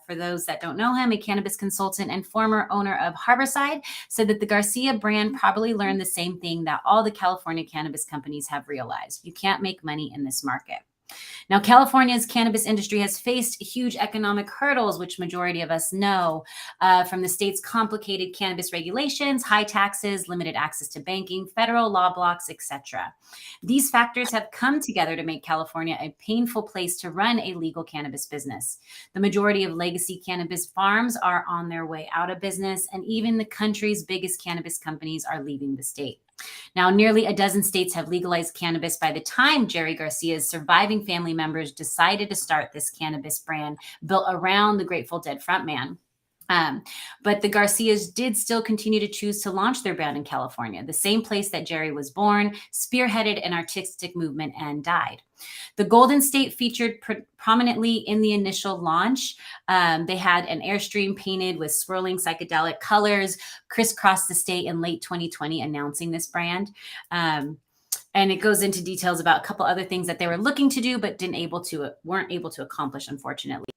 For those that don't know him, a cannabis consultant and former owner of Harborside, said that the Garcia brand probably learned the same thing that all the California cannabis companies have realized. You can't make money in this market. Now, California's cannabis industry has faced huge economic hurdles, which majority of us know, from the state's complicated cannabis regulations, high taxes, limited access to banking, federal law blocks, etc. These factors have come together to make California a painful place to run a legal cannabis business. The majority of legacy cannabis farms are on their way out of business, and even the country's biggest cannabis companies are leaving the state. Now, nearly a dozen states have legalized cannabis by the time Jerry Garcia's surviving family members decided to start this cannabis brand built around the Grateful Dead frontman. But the Garcias did still continue to choose to launch their brand in California, the same place that Jerry was born, spearheaded an artistic movement, and died. The Golden State featured prominently in the initial launch. They had an Airstream painted with swirling psychedelic colors, crisscrossed the state in late 2020, announcing this brand. And it goes into details about a couple other things that they were looking to do, but weren't able to accomplish, unfortunately.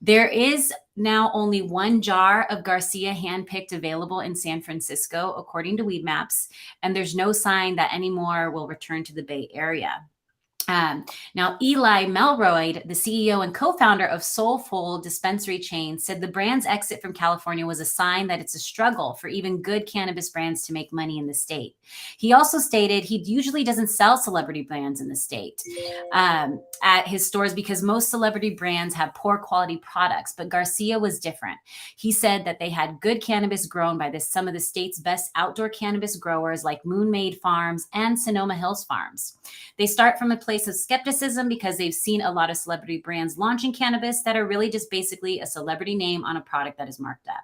There is now only one jar of Garcia handpicked available in San Francisco, according to Weed Maps, and there's no sign that any more will return to the Bay Area. Now, Eli Melroyd, the CEO and co-founder of Soulful dispensary chain, said the brand's exit from California was a sign that it's a struggle for even good cannabis brands to make money in the state. He also stated he usually doesn't sell celebrity brands in the state at his stores because most celebrity brands have poor quality products, but Garcia was different. He said that they had good cannabis grown by some of the state's best outdoor cannabis growers like Moon Made Farms and Sonoma Hills Farms. They start from a place of skepticism because they've seen a lot of celebrity brands launching cannabis that are really just basically a celebrity name on a product that is marked up.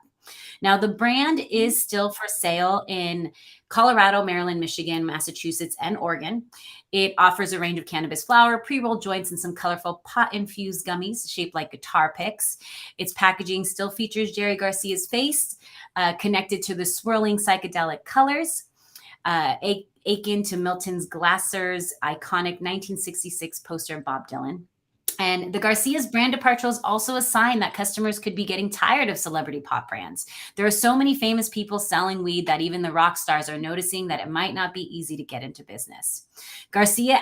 Now, the brand is still for sale in Colorado, Maryland, Michigan, Massachusetts, and Oregon. It offers a range of cannabis flower, pre-rolled joints, and some colorful pot-infused gummies shaped like guitar picks. Its packaging still features Jerry Garcia's face, connected to the swirling psychedelic colors. Akin to Milton's Glasser's iconic 1966 poster of Bob Dylan. And the Garcia's brand departure is also a sign that customers could be getting tired of celebrity pop brands. There are so many famous people selling weed that even the rock stars are noticing that it might not be easy to get into business. Garcia,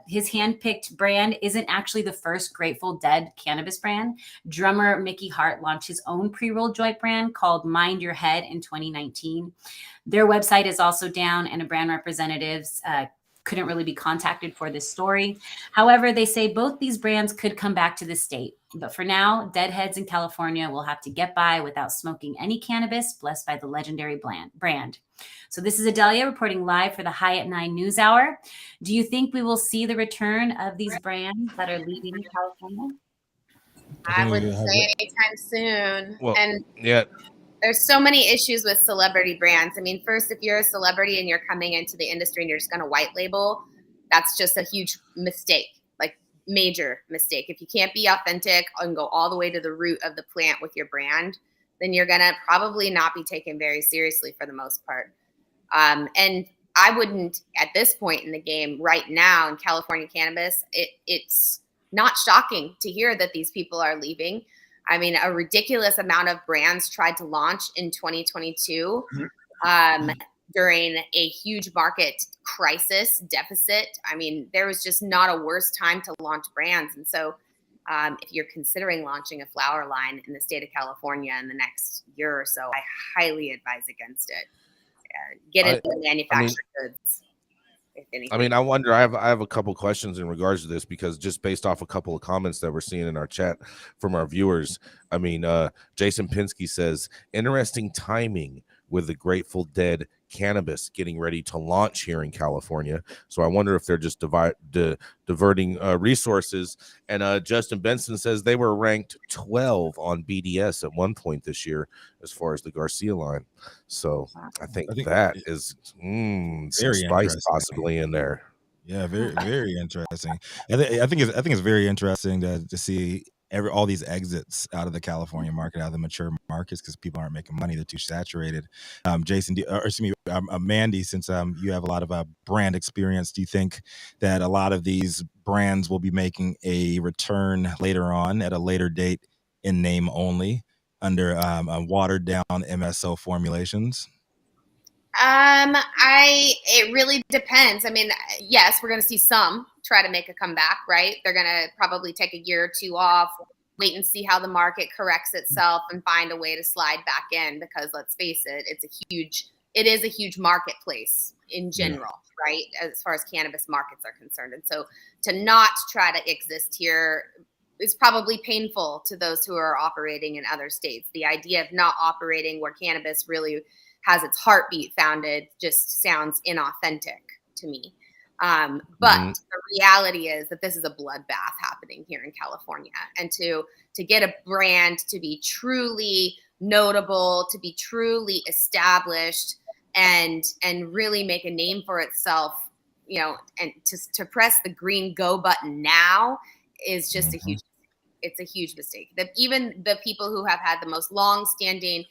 his handpicked brand isn't actually the first Grateful Dead cannabis brand. Drummer Mickey Hart launched his own pre-rolled joint brand called Mind Your Head in 2019. Their website is also down, and a brand representatives couldn't really be contacted for this story. However, they say both these brands could come back to the state. But for now, Deadheads in California will have to get by without smoking any cannabis blessed by the legendary brand. So this is Adelia reporting live for the High at 9 News Hour. Do you think we will see the return of these brands that are leaving California? I wouldn't say anytime soon. Well, and yeah. There's so many issues with celebrity brands. I mean, first, if you're a celebrity and you're coming into the industry and you're just going to white label, that's just a huge mistake, like major mistake. If you can't be authentic and go all the way to the root of the plant with your brand, then you're going to probably not be taken very seriously for the most part. And I wouldn't, at this point in the game right now in California cannabis, it's not shocking to hear that these people are leaving. I mean, a ridiculous amount of brands tried to launch in 2022 during a huge market crisis deficit. I mean, there was just not a worse time to launch brands. And so if you're considering launching a flower line in the state of California in the next year or so, I highly advise against it. Get into the manufactured goods. I mean, I wonder, I have a couple questions in regards to this, because just based off a couple of comments that we're seeing in our chat from our viewers. I mean, Jason Pinsky says, interesting timing with the Grateful Dead cannabis getting ready to launch here in California. So I wonder if they're just diverting resources. And Justin Benson says they were ranked 12 on BDS at one point this year as far as the Garcia line. So I think that is some spice possibly in there. Yeah, very, very interesting. I think it's very interesting to see all these exits out of the California market, out of the mature markets, because people aren't making money; they're too saturated. Jason, Manndie, since you have a lot of brand experience, do you think that a lot of these brands will be making a return later on at a later date in name only under watered down MSO formulations? It really depends. I mean, yes, we're going to see some try to make a comeback, right? They're going to probably take a year or two off, wait and see how the market corrects itself and find a way to slide back in, because let's face it, it is a huge marketplace in general, right? As far as cannabis markets are concerned. And so to not try to exist here is probably painful to those who are operating in other states. The idea of not operating where cannabis really has its heartbeat founded just sounds inauthentic to me. But the reality is that this is a bloodbath happening here in California. And to get a brand to be truly notable, to be truly established, and really make a name for itself, you know, and to press the green go button now is just it's a huge mistake. That even the people who have had the most long-standing,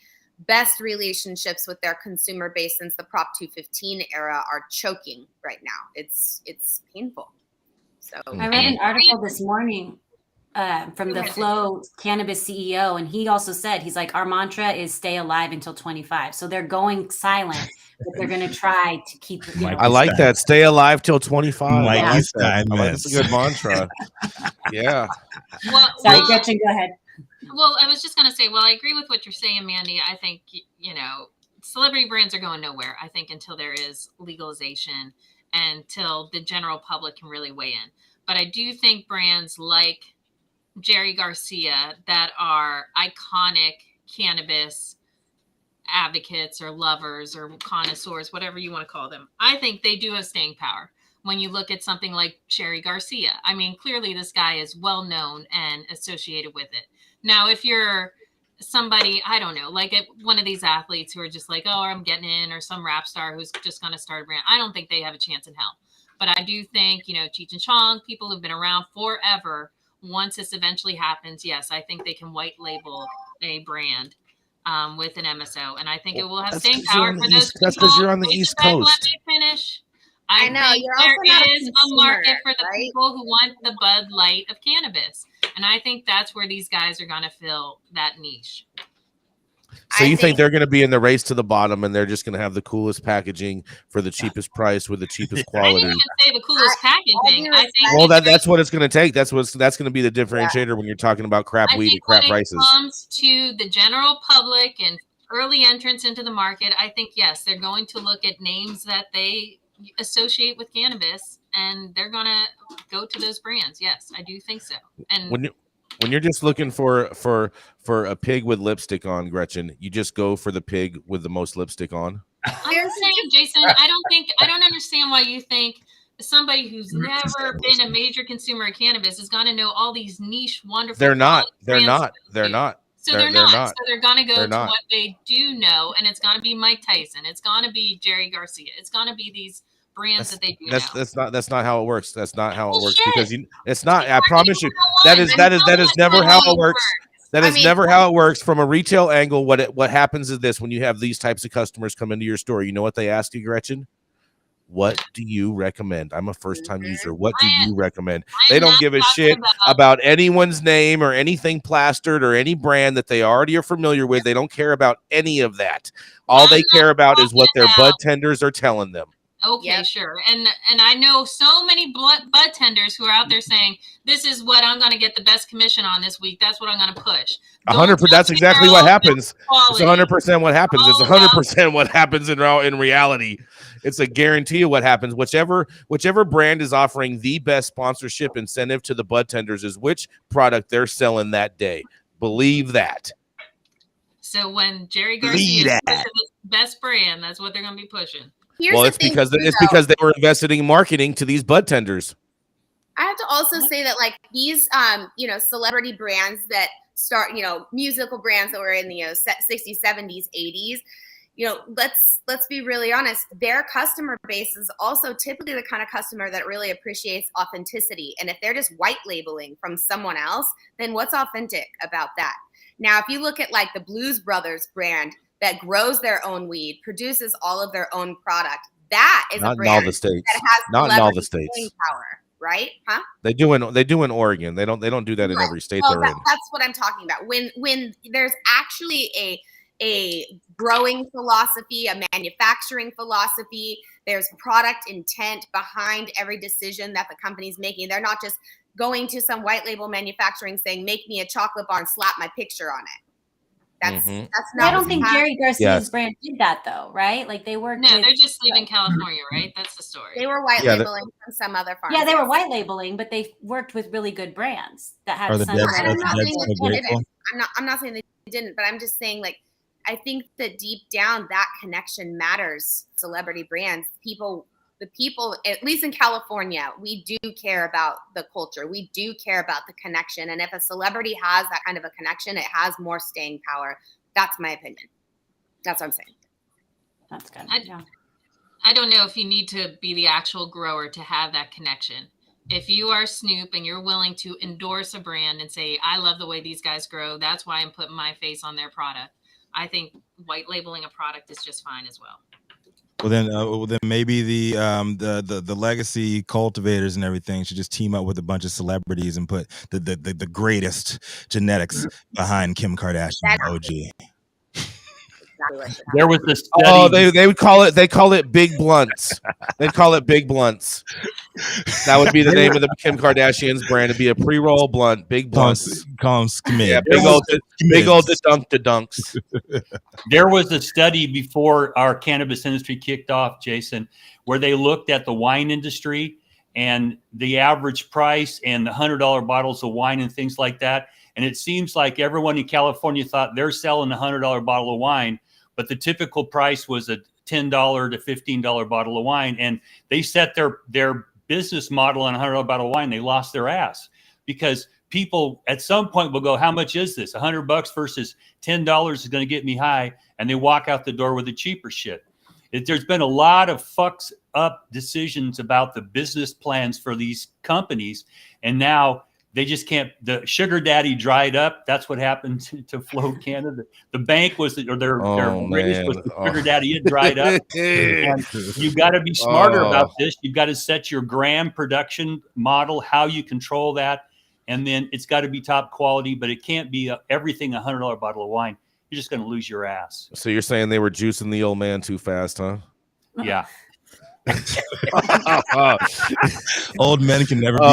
best relationships with their consumer base since the Prop 215 era are choking right now. It's painful. So I read an article this morning from the Flow Cannabis CEO, and he also said, he's like, our mantra is stay alive until 25. So they're going silent, but they're going to try to keep it. I like that. Stay alive till 25. Mikey I like Stein that. I like that's a good mantra. Yeah. Sorry, Gretchen, go ahead. Well, I was just going to say, well, I agree with what you're saying, Mandy. I think, you know, celebrity brands are going nowhere, I think, until there is legalization and until the general public can really weigh in. But I do think brands like Jerry Garcia that are iconic cannabis advocates or lovers or connoisseurs, whatever you want to call them, I think they do have staying power. When you look at something like Jerry Garcia, I mean, clearly this guy is well known and associated with it. Now, if you're somebody, I don't know, like one of these athletes who are just like, oh, I'm getting in, or some rap star who's just going to start a brand, I don't think they have a chance in hell. But I do think, you know, Cheech and Chong, people who've been around forever, once this eventually happens, yes, I think they can white label a brand with an MSO. And I think it will have staying power for those people. That's because you're on the East Coast. Let me finish. I know think there is a market for the people who want the Bud Light of cannabis. And I think that's where these guys are going to fill that niche. So you think they're going to be in the race to the bottom, and they're just going to have the coolest packaging for the cheapest price with the cheapest quality? I didn't even say the coolest packaging. I think well, that's what it's going to take. That's going to be the differentiator when you're talking about crap weed and crap prices. When it comes to the general public and early entrants into the market, I think, yes, they're going to look at names that they associate with cannabis, and they're going to go to those brands. Yes, I do think so. And when you're just looking for a pig with lipstick on, Gretchen, you just go for the pig with the most lipstick on. I'm saying, Jason, I don't understand why you think somebody who's never been a major consumer of cannabis is going to know all these niche, wonderful. They're not. So they're going to go to what they do know, and it's going to be Mike Tyson. It's going to be Jerry Garcia. It's going to be these brands that they do know. That's not how it works. That's not how it works, because it's not. I promise you, that is never how it works. That is never how it works from a retail angle. What happens is this: when you have these types of customers come into your store, you know what they ask you, Gretchen? What do you recommend? I'm a first-time user. What do you recommend? They don't give a shit about anyone's name or anything plastered or any brand that they already are familiar with. They don't care about any of that. All they care about is what their bud tenders are telling them. Okay, sure. And I know so many bud tenders who are out there saying, this is what I'm going to get the best commission on this week. That's what I'm going to push. 100%. That's exactly what happens. It's 100% what happens. It's 100% what happens in reality. It's a guarantee of what happens. Whichever brand is offering the best sponsorship incentive to the bud tenders is which product they're selling that day. Believe that. So when Jerry Garcia is the best brand, that's what they're going to be pushing. It's because they were investing in marketing to these bud tenders. I have to also say that, like, these celebrity brands that start, musical brands that were in the 60s, 70s, 80s, let's be really honest, their customer base is also typically the kind of customer that really appreciates authenticity. And if they're just white labeling from someone else, then what's authentic about that? Now, if you look at like the Blues Brothers brand that grows their own weed, produces all of their own product, that is a brand that has not in all the states power, right? Huh? They do in Oregon. They don't do that in every state they're in. That's what I'm talking about. When there's actually a growing philosophy, a manufacturing philosophy, there's product intent behind every decision that the company's making. They're not just going to some white label manufacturing saying, make me a chocolate bar and slap my picture on it. That's not. I don't think Jerry Garcia's brand did that though, right? Like they worked. No, they're just leaving California, right? That's the story. They were white labeling from some other farm. Yeah, they were white labeling, but they worked with really good brands that had some. I'm not saying they didn't, but I'm just saying, like, I think that deep down that connection matters. Celebrity brands, people, the people, at least in California, we do care about the culture. We do care about the connection. And if a celebrity has that kind of a connection, it has more staying power. That's my opinion. That's what I'm saying. That's good. I don't know if you need to be the actual grower to have that connection. If you are Snoop and you're willing to endorse a brand and say, I love the way these guys grow, that's why I'm putting my face on their product. I think white labeling a product is just fine as well. Well, then maybe the legacy cultivators and everything should just team up with a bunch of celebrities and put the greatest genetics behind Kim Kardashian OG. There was this study. Oh, they would call it. They call it Big Blunts. They'd call it Big Blunts. That would be the name of the Kim Kardashian's brand. It'd be a pre-roll blunt, Big Blunts. Call them Skimid. Yeah, big old dunks. There was a study before our cannabis industry kicked off, Jason, where they looked at the wine industry and the average price and the $100 bottles of wine and things like that. And it seems like everyone in California thought they're selling a $100 bottle of wine, but the typical price was a $10 to $15 bottle of wine. And they set their business model on a $100 bottle of wine. They lost their ass because people at some point will go, how much is this? $100 versus $10 is going to get me high. And they walk out the door with the cheaper shit. There's been a lot of fucks up decisions about the business plans for these companies. And now they just can't. The sugar daddy dried up. That's what happened to Flow Canada. The bank was, or their raise was the sugar daddy. It dried up. And you got to be smarter about this. You've got to set your gram production model, how you control that, and then it's got to be top quality. But it can't be everything $100 bottle of wine. You're just going to lose your ass. So you're saying they were juicing the old man too fast, huh? Yeah. Old men can never be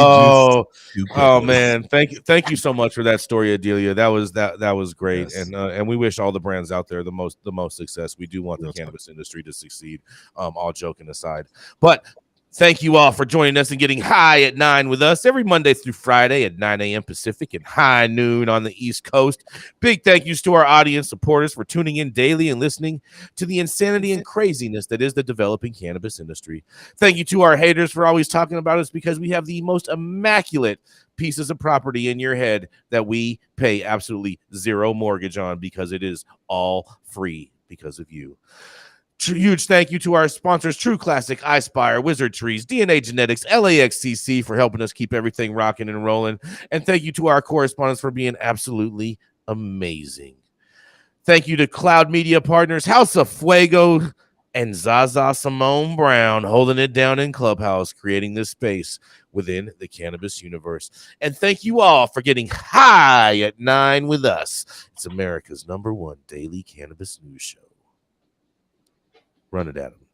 juiced. Oh man, thank you so much for that story, Adelia. That was great. Yes. And we wish all the brands out there the most success. We do want the cannabis industry to succeed. All joking aside, but thank you all for joining us and getting high at 9 with us every Monday through Friday at 9 a.m. Pacific and high noon on the East Coast. Big thank yous to our audience supporters for tuning in daily and listening to the insanity and craziness that is the developing cannabis industry. Thank you to our haters for always talking about us because we have the most immaculate pieces of property in your head that we pay absolutely zero mortgage on because it is all free because of you. Huge thank you to our sponsors, True Classic, iSpire, Wizard Trees, DNA Genetics, LAXCC for helping us keep everything rocking and rolling. And thank you to our correspondents for being absolutely amazing. Thank you to Cloud Media Partners, House of Fuego, and Zaza Simone Brown holding it down in Clubhouse, creating this space within the cannabis universe. And thank you all for getting high at 9 with us. It's America's #1 daily cannabis news show. Run it at him.